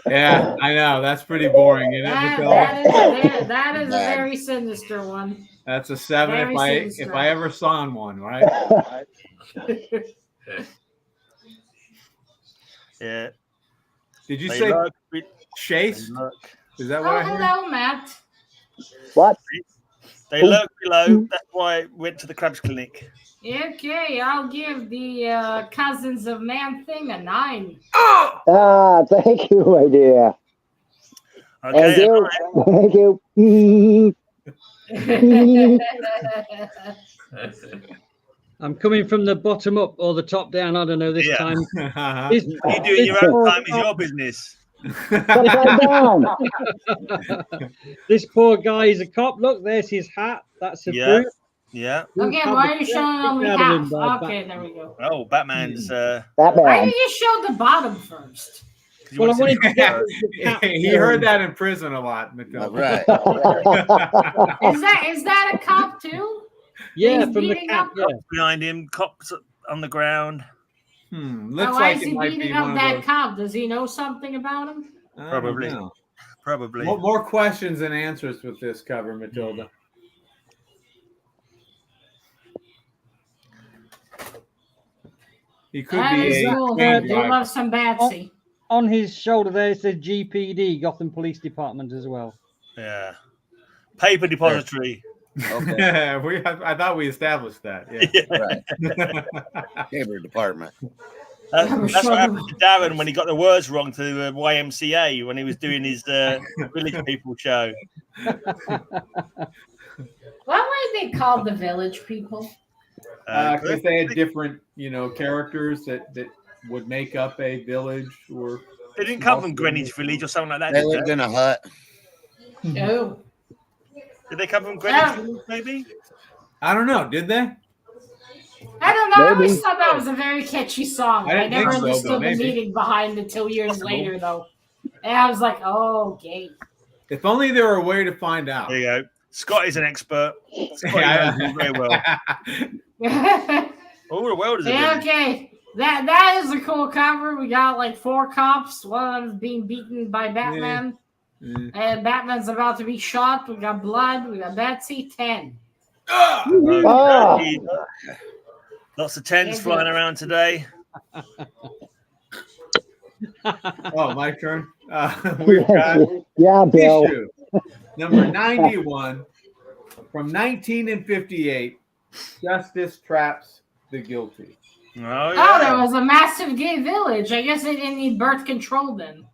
Yeah, I know. That's pretty boring, isn't it? That is a very sinister one. That's a 7 if I ever saw one, right? Yeah. Did you say Chase? Is that what I heard? Hello, Matt. What? They lurk below. That's why I went to the Crabs Clinic. Okay, I'll give the cousins of Man Thing a 9. Ah, thank you, my dear. Okay. Thank you. I'm coming from the bottom up or the top down. I don't know this time. You do it your own time is your business. Upside down. This poor guy is a cop. Look, there's his hat. That's a fruit. Yeah. Okay, why are you showing only half? Okay, there we go. Oh, Batman's. Why did you show the bottom first? Well, I wanted to get he heard that in prison a lot, Matilda. Right. Is that a cop too? Yeah, He's from the beating cap. up- Yeah. Behind him, cops on the ground. Looks why like is it he might be beating one up of that those. cop? Does he know something about him? Probably. Probably. More questions than answers with this cover, Matilda. He could That be is a cool. train Do driver. love some Batsy. On his shoulder there it says GPD, Gotham Police Department as well. Yeah. Paper depository. Okay. I thought we established that. Yeah. Right. Paper department. That's what happened to Darren when he got the words wrong to YMCA when he was doing his Village People show. Why were they called the Village People? Because they had different, characters that would make up a village or. They didn't come from Greenwich Village or something like that. They lived in a hut. No. Did they come from Greenwich Village, maybe? I don't know. Did they? I don't know. I Maybe. always thought that was a very catchy song. I I didn't never think so, but understood the maybe. meaning behind it till years later, though. And I was like, oh, okay. If only there were a way to find out. There you go. Scott is an expert. Scott knows very well. All the world is a Yeah, village. okay. That is a cool cover. We got like 4 cops. One of them's being beaten by Batman. And Batman's about to be shot. We got blood. We got Betsy. 10. Ah. Lots of 10s flying around today. Oh, my turn. We've got Yeah, Bill. issue number 91 from 1958. Justice traps the guilty. Oh, Oh, yeah. there was a massive gay village. I guess they didn't need birth control then.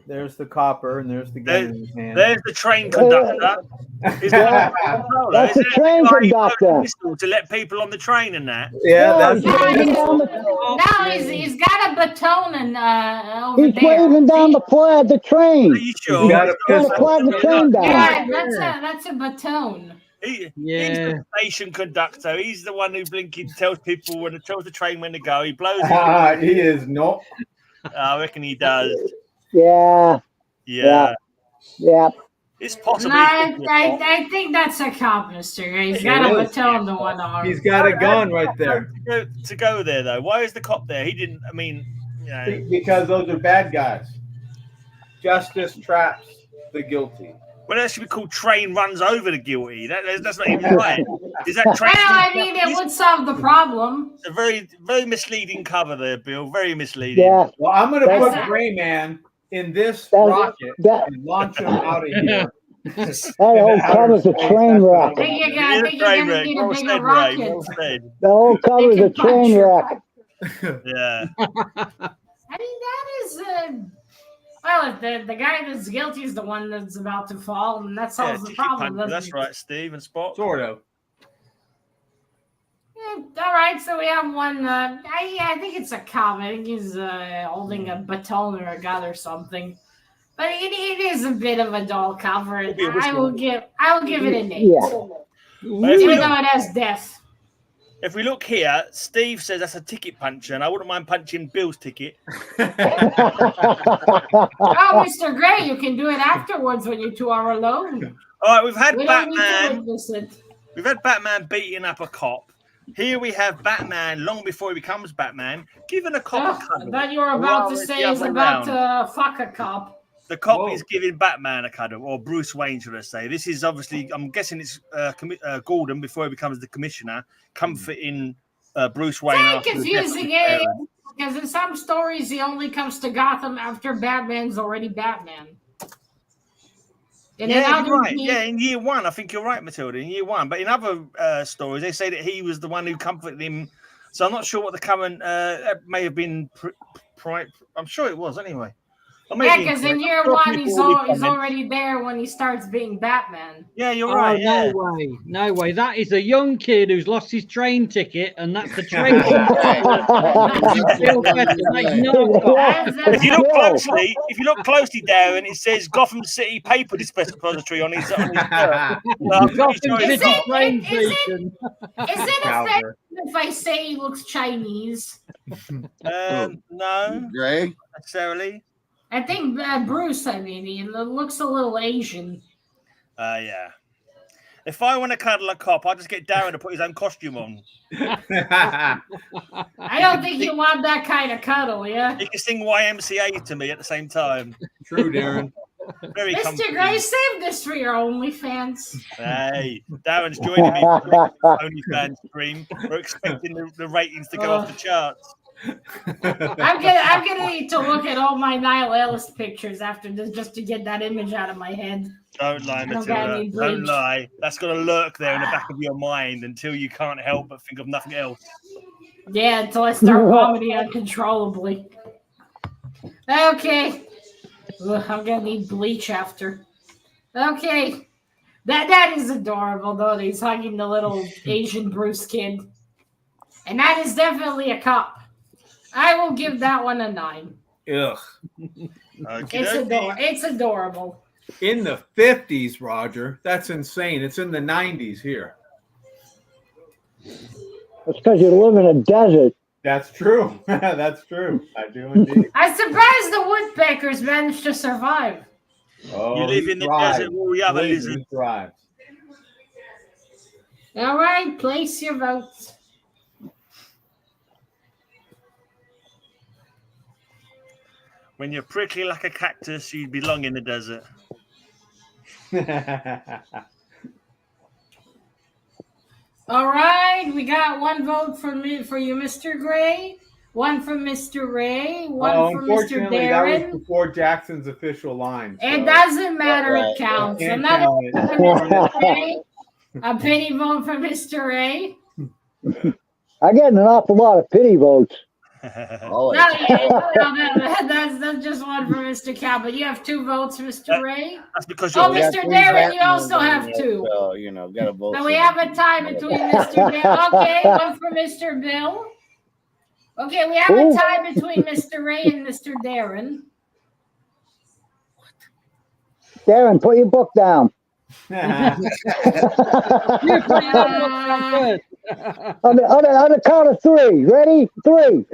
There's the copper, and there's the gun in his hand. There's the train conductor. He's Yeah. That's the train conductor. To let people on the train and that. Yeah, he's that's waving down the, No, he's got a baton and over he's there. waving down the flag, the Are train. you sure? You got a Trying to pistol. flag the train down. Yeah, that's a baton. He's Yeah. the station conductor. He's the one who blinking tells people when tells the train when to go. He blows it. He is not. I reckon he does. Yeah, Yeah. yeah. It's possible. No, I think that's a cop, Mr. Gray. He's got a baton to one arm. He's got a gun right there. To go there though, why is the cop there? He didn't. I mean, you know. Because those are bad guys. Justice traps the guilty. Well, that should be called train runs over the guilty. That's not even right. Is that train? Well, I mean, it would solve the problem. It's a very, very misleading cover there, Bill. Very misleading. Yeah. Well, I'm going to put Gray Man in this rocket and launch him out of here. That whole cover's a train wreck. I think you're going to need a bigger rocket. The whole cover's a train wreck. Yeah. I mean, that is well, if the guy that's guilty is the one that's about to fall, and that solves the problem. That's right, Steve and Spot. Sort of. Yeah, all right, so we have one. I think it's a cop. I think he's holding a baton or a gun or something. But it is a bit of a dull cover. I will give it an 8. Yeah. Even though it has death. If we look here, Steve says that's a ticket puncher, and I wouldn't mind punching Bill's ticket. Oh, Mr. Gray, you can do it afterwards when you two are alone. All right, we've had We don't need to Batman. witness it. We've had Batman beating up a cop. Here we have Batman, long before he becomes Batman, giving a cop a cuddle. I thought you were about to Well, say the he's other about round. to fuck a cop. The cop Whoa. is giving Batman a cuddle, or Bruce Wayne, should I say. This is obviously, I'm guessing it's Gordon, before he becomes the commissioner, comforting Bruce Wayne. It's confusing, because in some stories he only comes to Gotham after Batman's already Batman. And Yeah, you're right. Yeah, in year 1, I think you're right, Matilda. In year 1, but in other stories, they say that he was the one who comforted him. So I'm not sure what the current may have been. I'm sure it was anyway. Yeah, because in year 1 he's already there when he starts being Batman. Yeah, you're right. No way, no way. That is a young kid who's lost his train ticket, and that's the train. If you look closely, Darren, it says Gotham City Paper Depository on his. Is it offensive if I say he looks Chinese? No, Gray. necessarily. I think Bruce. I mean, he looks a little Asian. Yeah. If I want to cuddle a cop, I'll just get Darren to put his own costume on. I don't think you want that kind of cuddle, yeah? He can sing YMCA to me at the same time. True, Darren. Very Mr. comforting. Gray, save this for your OnlyFans. Hey, Darren's joining me for the OnlyFans stream. We're expecting the ratings to go off the charts. I'm gonna need to look at all my nihilist pictures after this just to get that image out of my head. Don't lie, Matilda. Don't lie. That's going to lurk there in the back of your mind until you can't help but think of nothing else. Yeah, until I start vomiting uncontrollably. Okay. Ugh, I'm gonna need bleach after. Okay. That is adorable though. He's hugging the little Asian Bruce kid. And that is definitely a cop. I will give that one a 9. Ugh. It's adorable. In the 50s, Roger. That's insane. It's in the 90s here. That's because you live in a desert. That's true. That's true. I do indeed. I'm surprised the woodpeckers managed to survive. Oh, You live in the desert with all the other lizards. Thrives. All right, place your votes. When you're prickly like a cactus, you belong in the desert. All right, we got one vote for you, Mr. Gray. One from Mr. Ray. One from Mr. Unfortunately, Darren. that was before Jackson's official line. It doesn't matter. It counts. Can't Another count one it. from Mr. Ray. A pity vote for Mr. Ray. I get an awful lot of pity votes. Oh, No, that's just one for Mr. Cal, but you have 2 votes, Mr. Ray. That's because Oh, you're Mr. Darren, you also have 2. So, got to vote. So we have a tie between Mr. Bill. Okay, one for Mr. Bill. Okay, we have a tie between Mr. Ray and Mr. Darren. Darren, put your book down. You put your book down first. On the count of 3. Ready? 3.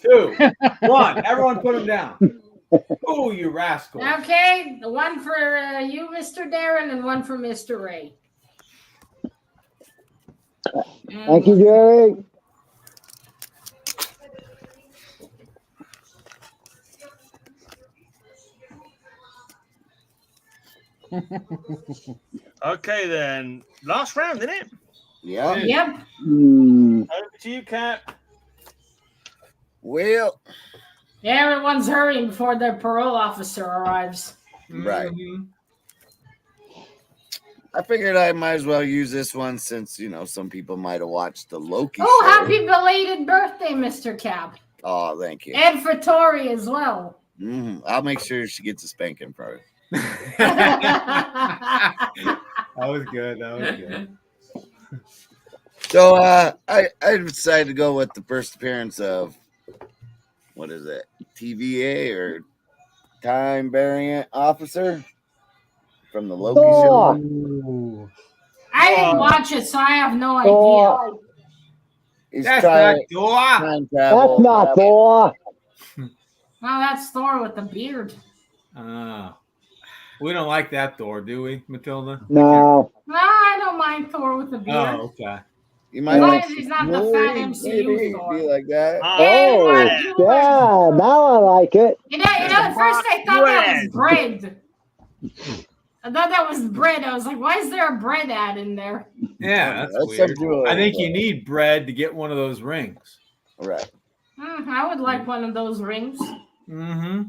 2, 1. Everyone put them down. Oh, you rascal. Okay, the one for you, Mr. Darren, and one for Mr. Ray. Thank you, Jerry. Okay, then. Last round, isn't it? Yeah. Yep. Over to you, Cap. Well, Everyone's hurrying before their parole officer arrives. right. Mhm. I figured I might as well use this one since, some people might have watched the Loki Oh, show. happy belated birthday, Mr. Cap. Oh, thank you. And for Tori as well. I'll make sure she gets a spanking for it. That was good. So I decided to go with the first appearance of, what is it, TVA or Time Variant Officer from the Loki show. Ooh. I didn't watch it, so I have no idea. Thor. He's That's trying not Thor. time travel. That's not Thor. Well, that's Thor with the beard. We don't like that Thor, do we, Matilda? No. No, I don't mind Thor with the beard. Oh, okay. You As might long want as he's not the fat MCU Thor. be like that. Oh, yeah. Now I like it. You know, at first I thought that was bread. I thought that was bread. I was like, why is there a bread ad in there? Yeah, that's some weird. jewelry. I think you need bread to get one of those rings. Right. I would like one of those rings. Mm-hmm.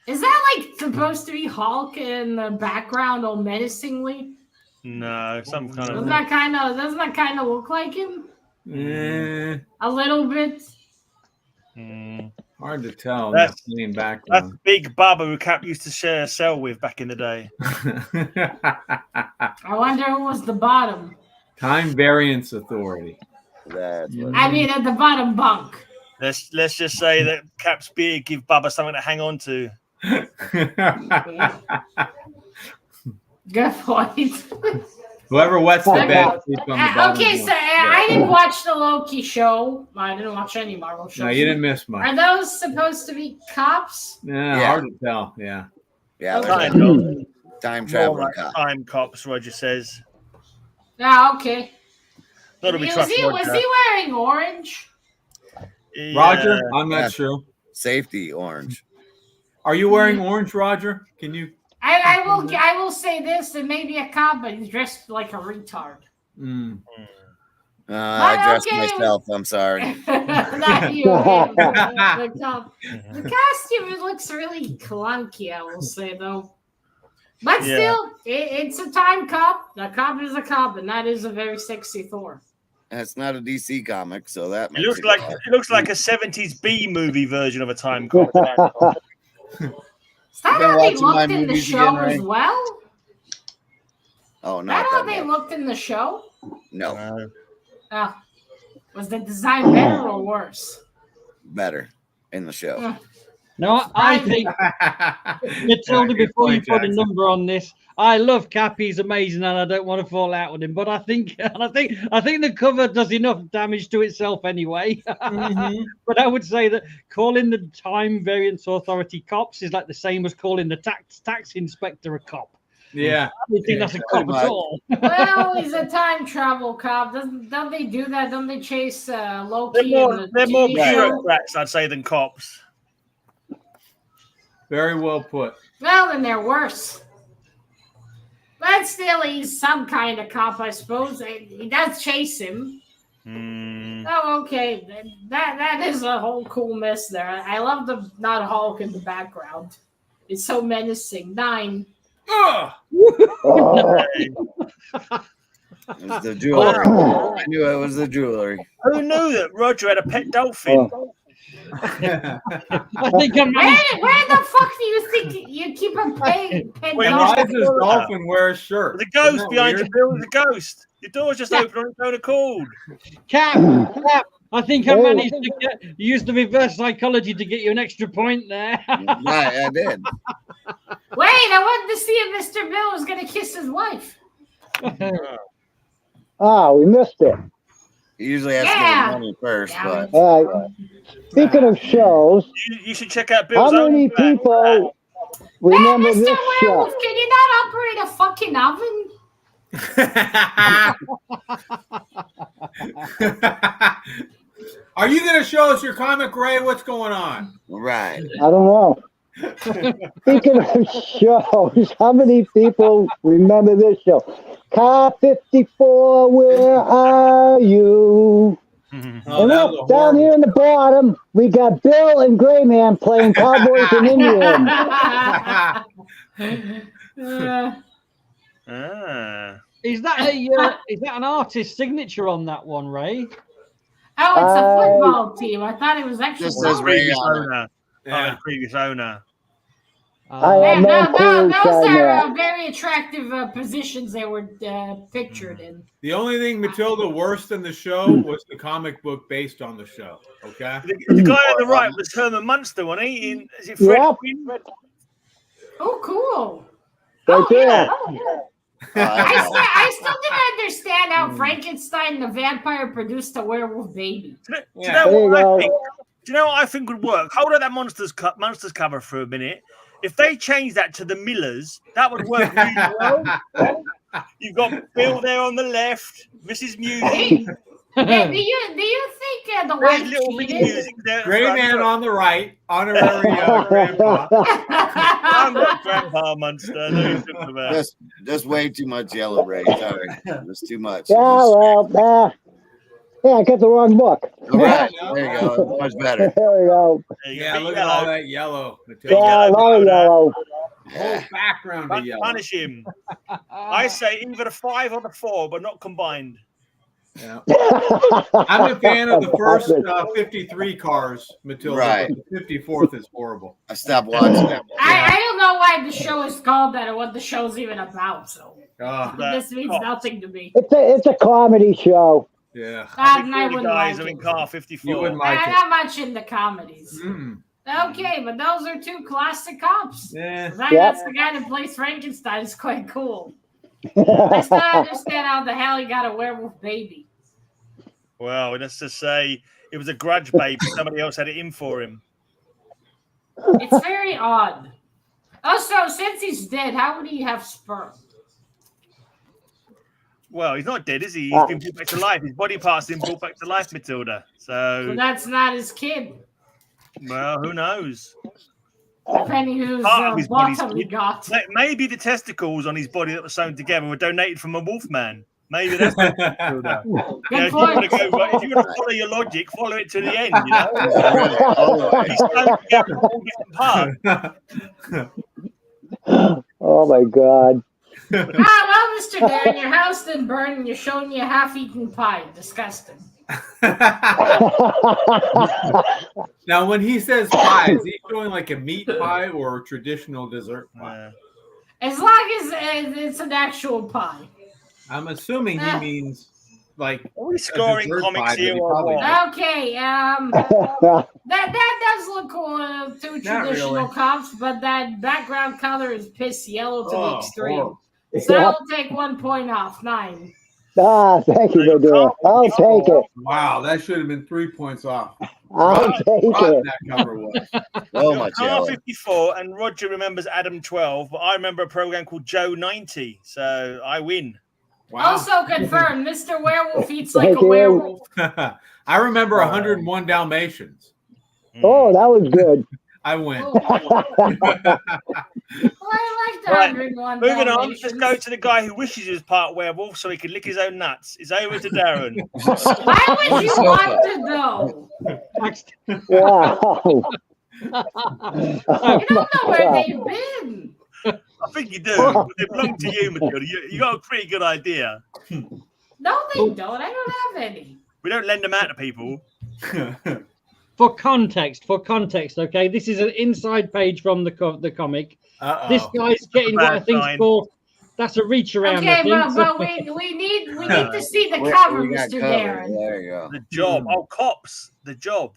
Is that like supposed to be Hulk in the background all menacingly? No, some kind Doesn't of. that kind of look like him? A little bit. Hard to tell. That's- That's clean That's background. Big Bubba who Cap used to share a cell with back in the day. I wonder who was the bottom. Time Variance Authority. That's what I mean, at the bottom bunk. Let's just say that Cap's beard give Bubba something to hang on to. Good point. Whoever wets the bed sleeps on the bottom. Okay, so I didn't watch the Loki show. I didn't watch any Marvel shows. No, you didn't miss much. Are those supposed to be cops? Yeah, hard to tell. Yeah. Yeah, Okay. there's Kind of. time More traveling like cop. time cops, Roger says. Yeah, okay. Not to be Was trust he Roger. wearing orange? Yeah. Roger, I'm Yeah. not sure. Safety orange. Are you wearing orange, Roger? Can you? I will say this, that maybe a cop, but he's dressed like a retard. I dressed okay. myself. I'm sorry. Not you. The cop. The costume, it looks really clunky, I will say, though. But Yeah. still, it's a time cop. The cop is a cop, and that is a very sexy Thor. That's not a DC comic, so that It makes looks it like bad. it looks like a 70s B movie version of a time cop. Is that been how they watching my looked in the movies show again, as Ray? well? Oh, Is not that how that they much. looked in the show? No, Oh. Was the design better or worse? better in the show. No, I think Matilda, before you put a number on this, I love Cap. He's amazing, and I don't want to fall out with him. But I think the cover does enough damage to itself anyway. But I would say that calling the Time Variance Authority cops is like the same as calling the tax inspector a cop. Yeah. I don't think that's a cop at all. Well, he's a time travel cop. Don't they do that? Don't they chase Loki? They're more TV show? bureaucrats, I'd say, than cops. Very well put. Well, then they're worse. But still, he's some kind of cop, I suppose. He does chase him. Oh, okay. That is a whole cool mess there. I love the not Hulk in the background. It's so menacing. 9. Ugh! Oh, It was the jewelry. I knew it was the jewelry. Who knew that Roger had a pet dolphin? I think I'm Where the fuck do you think you keep a pet Wait, dog? Why does this dolphin wear a shirt? There's a ghost Isn't that behind weird? your bill. There's a ghost. Your door's just open on its own accord. Cap. I think I managed to use the reverse psychology to get you an extra point there. I did. Wait, I wanted to see if Mr. Bill was going to kiss his wife. we missed it. He usually has to Yeah. get money first, Yeah. but All right. Speaking of shows, You should check out how Bill's many own track. people remember Mr. this Werewolf, show? can you not operate a fucking oven? Are you going to show us your comic, Ray? What's going on? right. I don't know. Speaking of shows, how many people remember this show? Car 54, where are you? Oh, And that was look, a down horrible- here in the bottom, we got Bill and Gray Man playing Cowboys and Indians. Is that an artist signature on that one, Ray? Oh, it's a football team. I thought it was actually. Just says Ray Previous on it. owner. Yeah. The previous owner. I have no clue Those on are that. very attractive positions they were pictured in. The only thing Matilda worse than the show was the comic book based on the show. Okay. The guy on the right was Herman Munster, wasn't he? Is it Fred Yep. Quinn? Oh, cool. Right there. I still didn't understand how Frankenstein the vampire produced a werewolf baby. Do you Yeah. know There you what I go. think? Do you know what I think would work? Hold on that monsters cover for a minute. If they change that to the Millers, that would work really well. You've got Bill there on the left, Mrs. Music. Do you think the There's wife little mini cheated? music there. at the Gray front. Man on the right, honorary grandpa. I'm not Grandpa Munster. No, you're talking about. Just way too much yellow, Ray. Sorry. That's too much. Yeah, well, yeah, I got the wrong book. All right. There you go. Much better. There we go. There you go. Yeah, Big look at all yellow. that yellow. Matilda. Yeah, a lot of yellow. Whole background of yellow. Punish him. I say either the 5 or the 4, but not combined. Yeah. I'm a fan of the first 53 cars, Matilda. Right. But the 54th is horrible. I stopped watching it. I don't know why the show is called that or what the show's even about. So this means nothing to me. It's a comedy show. Yeah. And I The wouldn't guys like are in it. car 54. You wouldn't like I'm it. not much into comedies. Mm. Okay, but those are two classic cops. Yeah. That's the guy that plays Frankenstein. It's quite cool. I still don't understand how the hell he got a werewolf baby. Well, let's just say it was a grudge baby. Somebody else had it in for him. It's very odd. Also, since he's dead, how would he have sperm? Well, he's not dead, is he? He's been brought back to life. His body parts have been brought back to life, Matilda. So So, that's not his kid. well, who knows? Depending whose Part of his body's bottom he kid. got. Maybe the testicles on his body that were sewn together were donated from a wolf man. Maybe that's what Matilda. Good If you want point. to follow your logic, follow it to the end. You know, Really? he's sewn together from all different parts. Oh my God. Well, Mr. Darren, your house didn't burn and you're showing you a half-eaten pie. Disgusting. Now, when he says pie, is he showing like a meat pie or a traditional dessert pie? As long as it's an actual pie. I'm assuming he means like Are we scoring dessert comics pie, but here he or probably what? Okay, that does look cool. Two Not traditional really. cops, but that background color is piss yellow to the extreme. horrible. So I'll take 1 point off. 9. Thank you, good deal. I'll take it. Wow, that should have been 3 points off. I'll take Rotten it. that cover was. So much Car yellow. 54, and Roger remembers Adam 12, but I remember a program called Joe 90, so I win. Wow. Also confirmed, Mr. Werewolf eats like Thank a you. werewolf. I remember 101 Dalmatians. Oh, that was good. I win. Well, I like the Right, 101 Moving on, Dalmatians. let's go to the guy who wishes he was part werewolf so he could lick his own nuts. It's over to Darren. Why would you want to know? Wow. You don't know where they've been. I think you do, but they belong to you, Matilda. You got a pretty good idea. No, they don't. I don't have any. We don't lend them out to people. For context, okay, this is an inside page from the comic. Uh-oh. This guy's getting what I Bad think's sign. called. That's a reach around. Okay, I think. but we need to see the We cover, got Mr. covered. Darren. There you go. The job. Oh, cops. The job.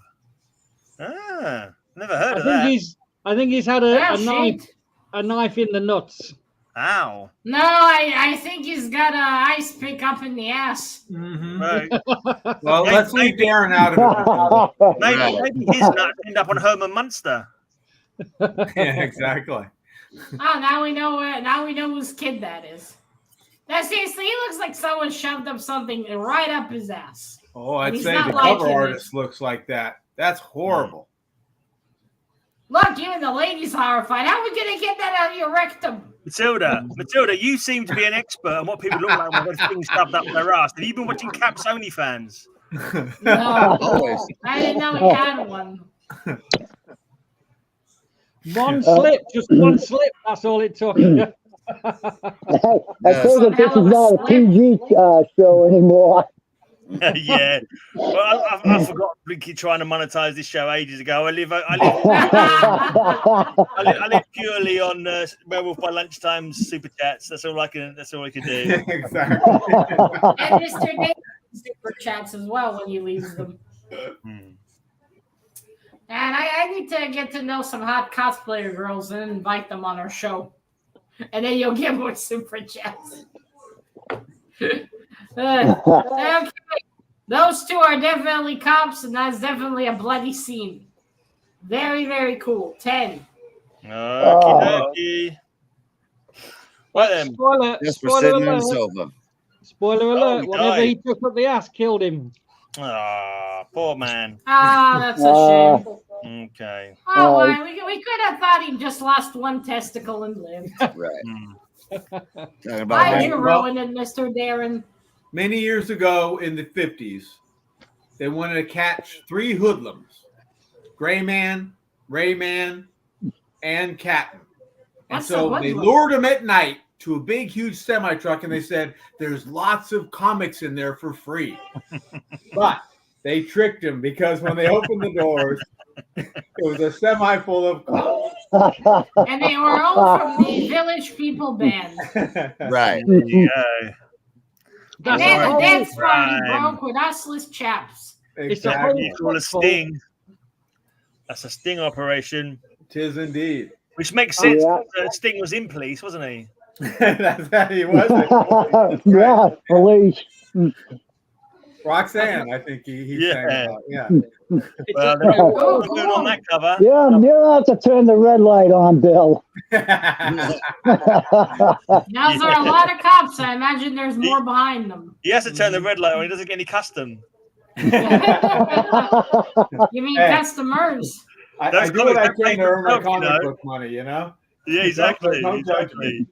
Ah, never heard of I that. think he's had Yeah, a shit. knife in the nuts. Ow. No, I think he's got a ice pick up in the ass. Mhm. Right. Well, let's leave Darren out of it. Maybe his nuts end up on Herman Munster. Yeah, exactly. Oh, now we know whose kid that is. That seriously, he looks like someone shoved up something right up his ass. Oh, I'd He's say not the liking cover it. artist looks like that. That's horrible. Look, even the lady's horrified. How are we gonna get that out of your rectum? Matilda, you seem to be an expert on what people look like when they've things shoved up their ass. Have you been watching Cap's OnlyFans? No, Always. I didn't know he had one. One slip, just one slip. That's all it took. I told that this is not a PG show anymore. Yeah. Well, I forgot Blinky trying to monetize this show ages ago. I live purely on Werewolf by Lunchtime's super chats. That's all I can do. Exactly. And Mr. David super chats as well when he leaves them. And I need to get to know some hot cosplayer girls and invite them on our show. And then you'll get more super chats. Okay. Those two are definitely cops, and that's definitely a bloody scene. Very, very cool. 10. Okie Well then, Spoiler, Just for spoiler sitting on the alert. sofa. Spoiler alert. he Whatever died. he took up the ass killed him. Poor man. Ah, that's a shame. Okay. Oh, well, we could have thought he just lost one testicle and lived. Right. Talking about Why'd right. you ruin it, Mr. Darren? Many years ago in the 50s, they wanted to catch 3 hoodlums: Gray Man, Ray Man, and CapN. And What's so a they hoodlum? lured them at night to a big, huge semi truck, and they said, "There's lots of comics in there for free." But they tricked him because when they opened the doors, it was a semi full of comics. And they were all from the Village People Band. Right. There you go. And then the Right. dance party Right. broke with useless chaps. It's a Exactly. whole You call a sting. That's a sting operation, Tis indeed. which makes sense. Yeah. Sting was in police, wasn't he? That's how he was. Yeah, police. Roxanne, I think he sang about. Yeah. It's Well, a- they're not Oh, doing on that cover. Yeah, you don't have to turn the red light on, Bill. Now there are a lot of cops. I imagine there's more behind them. He has to turn the red light on. He doesn't get any custom. You mean Hey. customers? I Those do what I comics can to earn my don't pay for comic themselves, book money, you know? Yeah, exactly. Don't judge Exactly.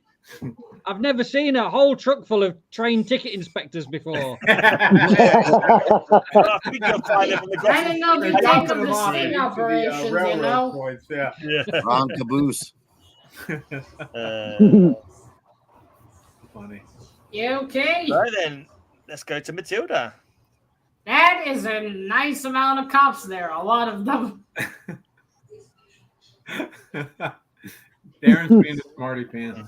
I've never seen a whole truck full of trained ticket inspectors before. I think you'll find it from the I didn't know They they dropped take them them to off sting into the, operations, you railroad know? points, yeah. Yeah. Wrong caboose. Funny. You okay? Right then, let's go to Matilda. That is a nice amount of cops there. A lot of them. Darren's being a smarty pants.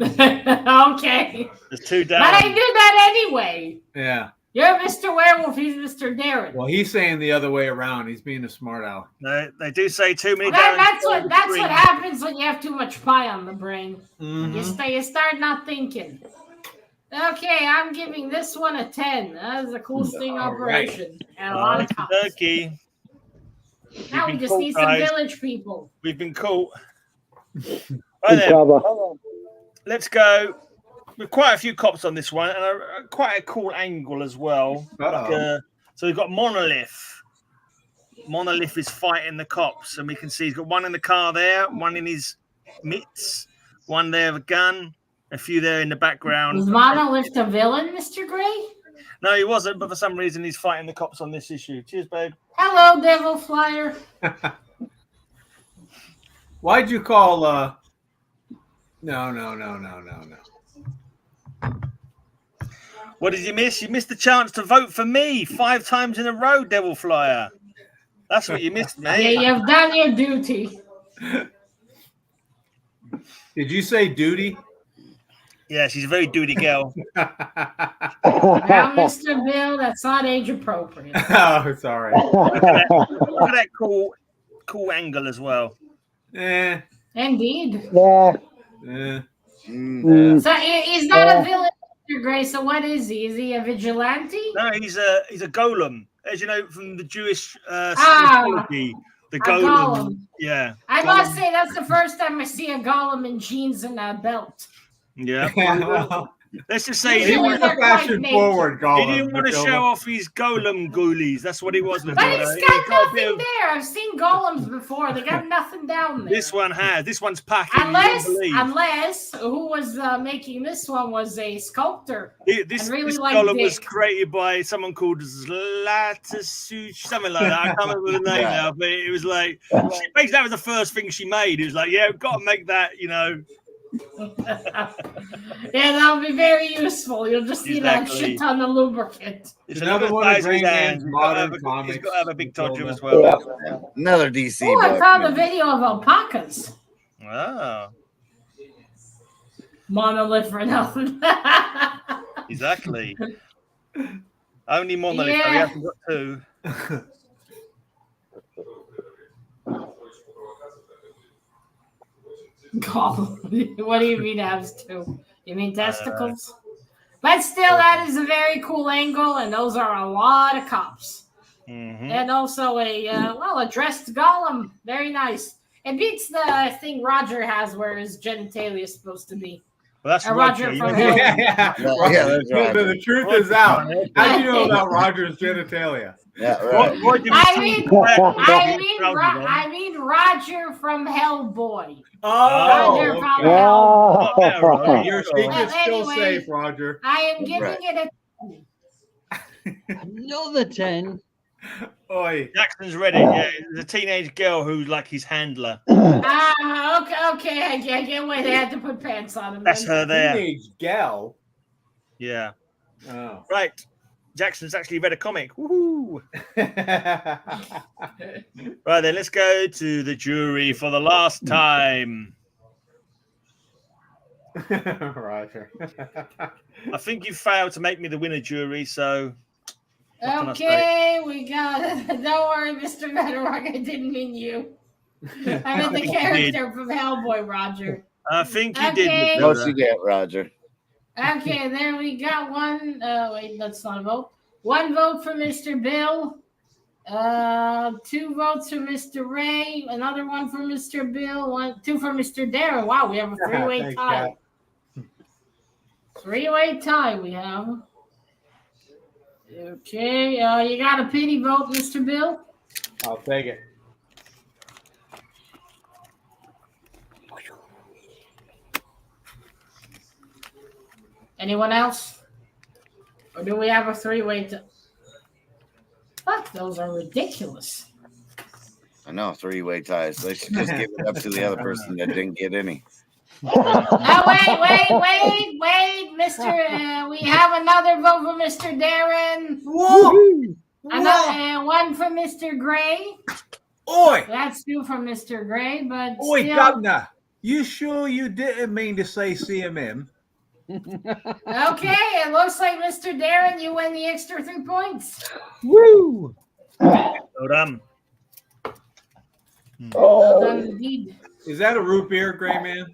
Okay. There's 2 But I down. knew that anyway. Yeah. You're Mr. Werewolf. He's Mr. Darren. Well, he's saying the other way around. He's being a smart aleck. No, they do say too many Well, down. that's what happens when you have too much pie on the brain. Mhm. You start not thinking. Okay, I'm giving this one a 10. That is a cool sting All operation. And a lot of cops. Turkey. Now we been just caught, need some guys. village people. We've been caught. Right Good then, cover. let's go. With quite a few cops on this one, and quite a cool angle as well. Uh-oh. So we've got Monolith. Monolith is fighting the cops, and we can see he's got one in the car there, one in his mitts, one there with a gun, a few there in the background. Was Monolith a villain, Mr. Gray? No, he wasn't, but for some reason he's fighting the cops on this issue. Cheers, babe. Hello, Devil Flyer. Why'd you call No. What did you miss? You missed the chance to vote for me 5 times in a row, Devil Flyer. That's what you missed, Yeah, mate. you've done your duty. Did you say duty? Yeah, she's a very duty girl. Now, Mr. Bill, that's not age appropriate. Oh, sorry. Look at that cool angle as well. Eh. Indeed. Yeah. Eh. So he's not a villain, Mr. Gray. So what is he? Is he a vigilante? No, he's a golem. As you know from the Jewish mythology, the golem. Yeah. I must say that's the first time I see a golem in jeans and a belt. Yeah. Let's just say he was a fashion forward golem. He didn't want to show off his golem ghoulies. That's what he was. But he's got nothing there. I've seen golems before. They got nothing down there. This one has. This one's packing. Unless who was making this one was a sculptor. This golem was created by someone called Zlatasuch, something like that. I can't remember the name now, but it was like basically that was the first thing she made. It was like, yeah, we've got to make that, you know. Yeah, that'll be very useful. You'll just need a shit ton of lubricant. It's another one of Greyman's modern comics. He's got to have a big Dodger as well. Yeah. Another DC. Oh, I found a video of alpacas. Wow. Monolith for nothing. Exactly. Only monolith. Yeah. We haven't got two. God, what do you mean has two? You mean testicles? But still, that is a very cool angle, and those are a lot of cops. Mm-hmm. And also a dressed golem. Very nice. It beats the thing Roger has where his genitalia is supposed to be. Well, that's Roger from Hell. The truth is out. How do you know about Roger's genitalia? Yeah, right. I mean Roger from Hellboy. Roger from Hellboy. Your secret's still safe, Roger. I am giving it Another 10. Oi. Jackson's ready. Yeah, there's a teenage girl who's like his handler. Okay. I get why they had to put pants on him. That's her there. Teenage gal. Yeah. Oh. Right. Jackson's actually read a comic. Woohoo! Right then, let's go to the jury for the last time. Roger. I think you failed to make me the winner, jury. So. Okay, we got it. Don't worry, Mr. Matterrock. I didn't mean you. I meant the character from Hellboy, Roger. I think you did. What you get, Roger? Okay, there we got one. Wait, that's not a vote. One vote for Mr. Bill. 2 votes for Mr. Ray. Another one for Mr. Bill. 2 for Mr. Darren. Wow, we have a 3-way tie. 3-way tie we have. Okay, you got a pity vote, Mr. Bill? I'll take it. Anyone else? Or do we have a 3-way tie? Fuck, those are ridiculous. I know, 3-way ties. They should just give it up to the other person that didn't get any. Wait, Mr. We have another vote for Mr. Darren. Whoa! Another one for Mr. Gray. Oi! That's 2 from Mr. Gray, but Oi, still... Governor! You sure you didn't mean to say CMM? Okay, it looks like Mr. Darren, you win the extra 3 points. Woo! Well done. Well done indeed. Is that a root beer, Gray Man?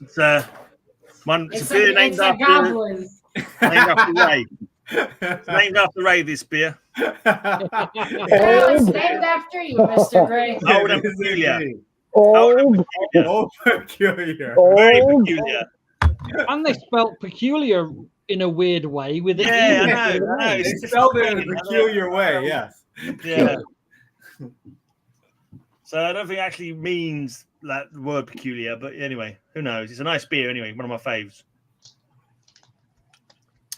It's a beer named after goblin. Named after Ray. It's named after Ray, this beer. It's named after you, Mr. Gray. Old and peculiar. Old. Peculiar. Very peculiar. And they spelt peculiar in a weird way with it. Yeah, I know. They spelled it in a peculiar way, yes. Yeah. So I don't think it actually means that the word peculiar, but anyway, who knows? It's a nice beer anyway, one of my faves.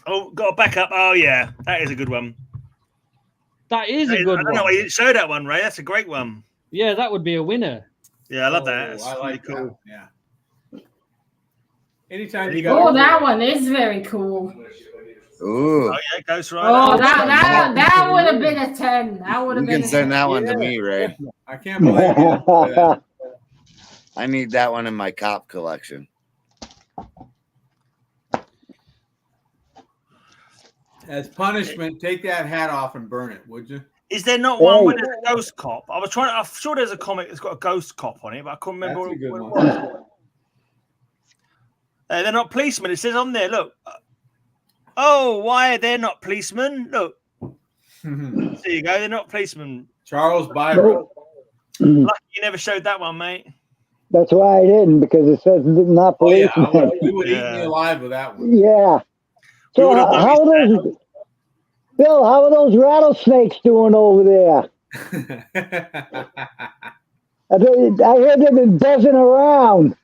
Oh, got a backup. Oh, yeah, that is a good one. That is a good one. I don't know why you didn't show that one, Ray. That's a great one. Yeah, that would be a winner. Yeah, I love that. That's I like really cool. that. Yeah. Anytime you got. Oh, that one is very cool. Ooh. Oh, yeah, Ghost Rider. Oh, that would have been a 10. That would have You been can send that one to me, Ray. I can't believe it. I need that one in my cop collection. As punishment, take that hat off and burn it, would you? Is there not one where there's a ghost cop? I'm sure there's a comic that's got a ghost cop on it, but I couldn't remember That's a good what it one. was. They're not policemen. It says on there, look. Oh, why are they not policemen? Look. There you go. They're not policemen. Charles Byron. Lucky you never showed that one, mate. That's why I didn't, because it says not Oh, yeah. policemen. We would eat Yeah. me alive with that one. Yeah. We So would've done how are those, Bill? How are those rattlesnakes doing over there? I heard they've been buzzing around.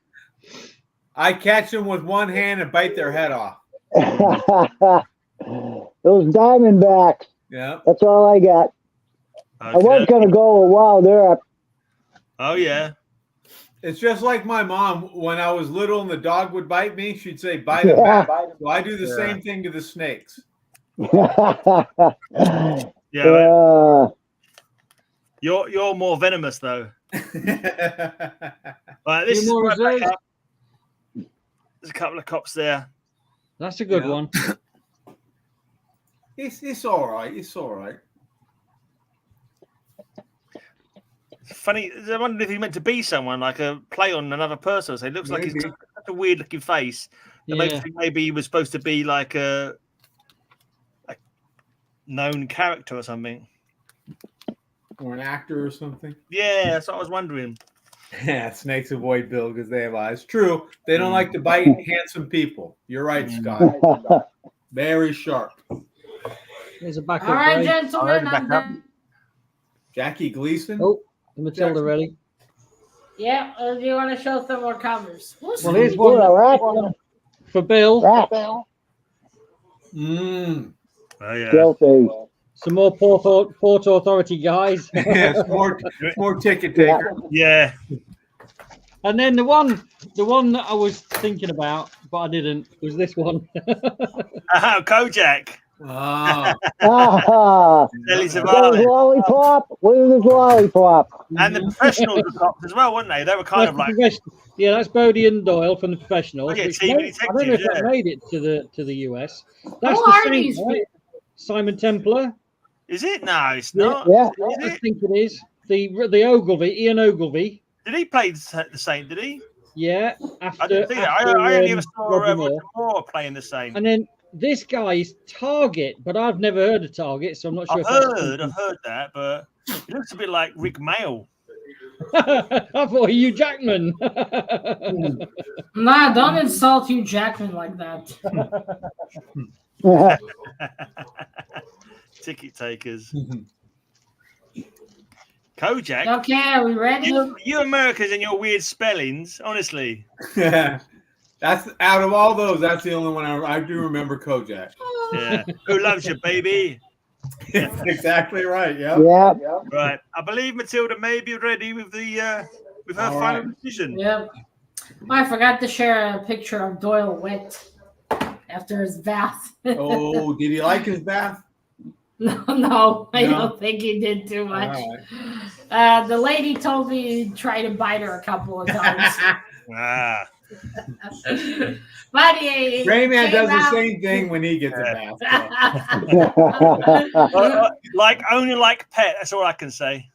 I catch them with one hand and bite their head off. Those diamondbacks. Yeah. That's all I got. I was gonna go a while there. Oh yeah. It's just like my mom. When I was little and the dog would bite me, she'd say, bite it back. So I do the same thing to the snakes. Yeah. You're more venomous though. Right, this is more right reserves? back up. There's a couple of cops there. That's a good one. It's all right. It's all right. Funny, I wonder if he meant to be someone, like a play on another person. So it looks like he's got such a weird looking face. That makes me think maybe he was supposed to be like a known character or something. Or an actor or something. Yeah, that's what I was wondering. Yeah, snakes avoid Bill because they have eyes. True. They don't like to bite handsome people. You're right, Scott. Very sharp. There's a backup. All right, Ray. gentlemen. back I'm up. done. Jackie Gleason. Oh, Matilda ready. Yeah, do you want to show some more covers? Well, here's one for Bill. Mm. Oh yeah. Guilty. Some more Port Authority guys. Yeah, it's more ticket taker. Yeah. And then the one that I was thinking about, but I didn't, was this one. Oh, Kojak. Oh. Ellie Where's Savali. lollipop? Where's his lollipop? And the professionals were cops as well, weren't they? They were kind of like Yeah, that's Bodie and Doyle from the Professionals. Yeah, which TV I don't know if detectives, that made it to the US. That's Who the are same, these right? Simon Templar. Is it? No, it's not. Yeah. Is I it? think it is. The Ogilvy, Ian Ogilvy. Did he play the Saint? Did he? Yeah. I didn't think that. I only ever saw Roger Roger Moore. Moore playing the Saint. And then this guy is Target, but I've never heard of Target, so I'm not sure. I've heard that, but he looks a bit like Rick Mail. I thought Hugh Jackman. Nah, don't insult Hugh Jackman like that. Ticket takers. Kojak. Okay, are we ready? You Americans and your weird spellings, honestly. That's out of all those. That's the only one I do remember. Kojak. Yeah. Who loves you, baby? Exactly right. Yeah. Yeah. Right. I believe Matilda may be ready with the with her All final right. decision. Yep. I forgot to share a picture of Doyle wet after his bath. Oh, did he like his bath? No, I No? don't think he did too much. All The lady told me to try to bite her a couple of times. Ah. But he Gray Man came does the out- same thing when he gets a bath. Only like pet. That's all I can say.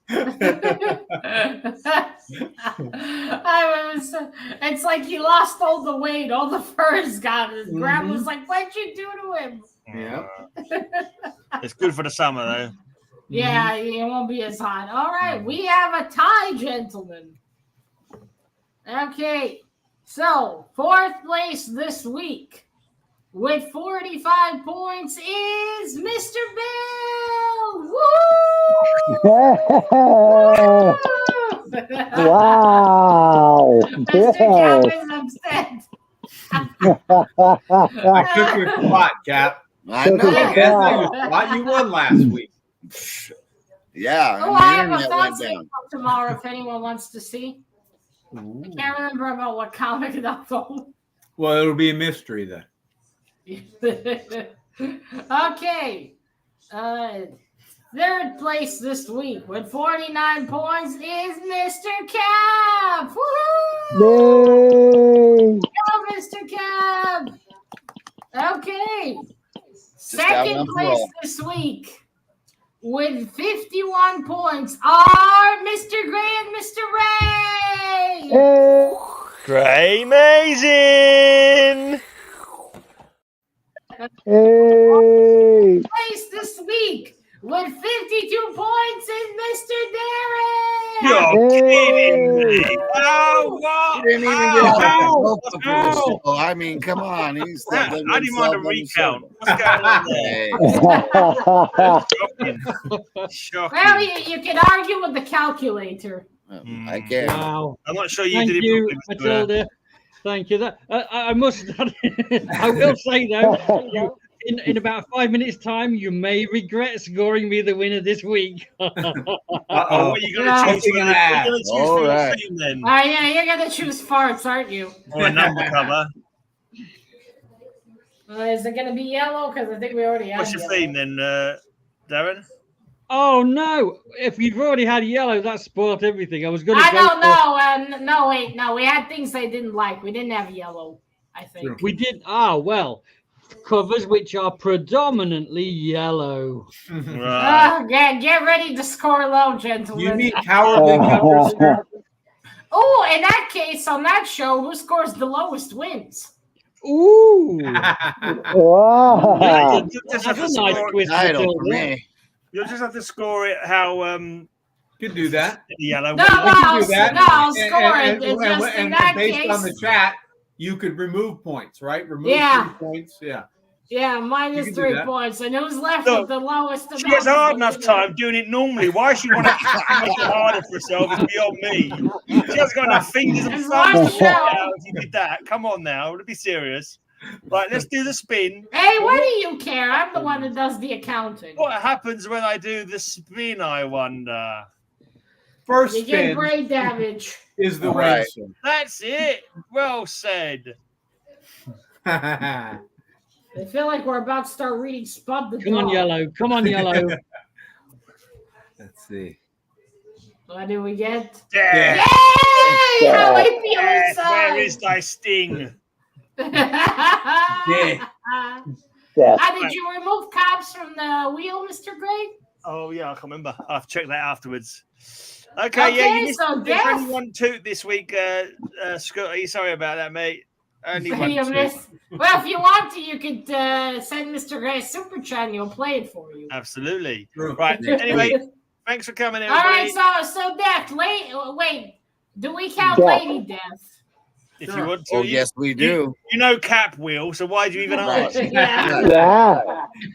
It's like he lost all the weight, all the fur is gone. His grandma Mhm. was like, "What'd you do to him?" Yeah. It's good for the summer though. Yeah, it won't be as hot. All right, we have a tie, gentlemen. Okay, so fourth place this week with 45 points is Mr. Bill. Woo! Wow. Mr. Bill. Cap is upset. I took your spot, Cap. I know. Took I his guess spot. your spot. You won last week. Yeah, Oh, and I the have a internet went fancy down. tomorrow if anyone wants to see. I can't remember about what comic though. Well, it'll be a mystery then. Okay. Third place this week with 49 points is Mr. Cap. Woohoo! Yay. Go, Mr. Cap. Okay. got Second one place roll. this week with 51 points are Mr. Gray and Mr. Ray. Hey. Grey Amazing! Hey. Place this week with 52 points is Mr. Darren. You're kidding me! Hey. Oh, what? He didn't even get How? out How? of the for the show. I mean, come on. He's I didn't mind a recount. What's going on there? Hey, Shocking. Well, you can argue with the calculator. I can't. Wow. I'm not sure you Thank did it you, properly, Mr. Matilda. Thank you. That I must. I will say though, in about 5 minutes' time, you may regret scoring me the winner this week. Oh, what are you going to Yeah. choose for You're the gonna ask. All your right. theme then? Yeah, you're gonna choose farts, aren't you? Or a number cover? Is it gonna be yellow? Because I think we already have What's your yellow. theme then, Darren? Oh no! If you've already had yellow, that spoiled everything. I was going to go. No, wait, no. We had things I didn't like. We didn't have yellow, I think. We did. Well, covers which are predominantly yellow. Right. Get ready to score low, gentlemen. You need cowardly covers. Oh, in that case, on that show, who scores the lowest wins? Ooh! Wow. You just have That's to a nice score, twist, Title for Matilda. me. you'll just have to score it how Could do that. the yellow. No, one. You could do that. I'll score it. It's just in and that based case. on the chat, you could remove points, right? Remove Yeah. 3 points. Yeah. Yeah, You minus can do 3 that. points. And who's left No, with the lowest amount? She has a hard enough time doing it normally. Why she want to make it harder for herself is beyond me. She hasn't got enough fingers and It's thumbs my to work show. out if you did that. Come on now, to be serious. Right, let's do the spin. Hey, what do you care? I'm the one that does the accounting. What happens when I do the spin, I wonder? First You get spin brain damage. is the Right. ransom. That's it. Well said. I feel like we're about to start reading Spud the Come on, Dog. yellow. Come on, yellow. Let's see. What do we get? Yeah. Yay! How I feel Yes, where inside. is thy sting? Yeah. Yes. Did you remove cops from the wheel, Mr. Gray? Oh yeah, I can't remember. I'll have to check that afterwards. Okay, yeah, Okay, you missed so there's Death. only 1 toot this week, Scotty. Sorry about that, mate. Only 1 You toot. missed. Well, if you want to, you could send Mr. Gray a super chat and he'll play it for you. Absolutely. True. Right. Anyway, thanks for coming, All everybody. right, so Death, wait. Do we count Death. Lady Death? If Sure. you want to, Oh, yes, we do. You know Cap will, so why do you even ask? Yeah.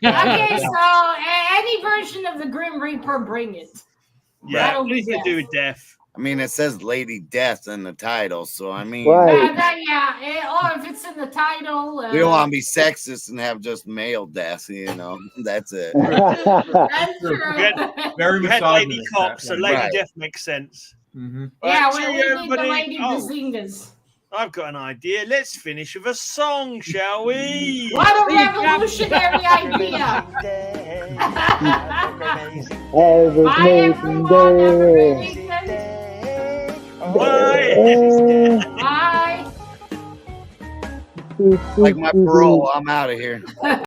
Yeah. Okay, so any version of the Grim Reaper, bring it. Yeah, That'll be anything to do with death. I mean, it says Lady Death in the title, so I mean, Right. Or if it's in the title. we don't want to be sexist and have just male death, That's it. That's true. Very You had Lady misogynist, Cop, that so one. Lady Right. Death makes sense. Mhm. Yeah, Right, we cheerio, need the everybody. Lady Oh, Bazingas. I've got an idea. Let's finish with a song, shall we? What a revolutionary idea! Every Bye, everyone. Have a great weekend. Bye. Bye. Like my parole, I'm out of here.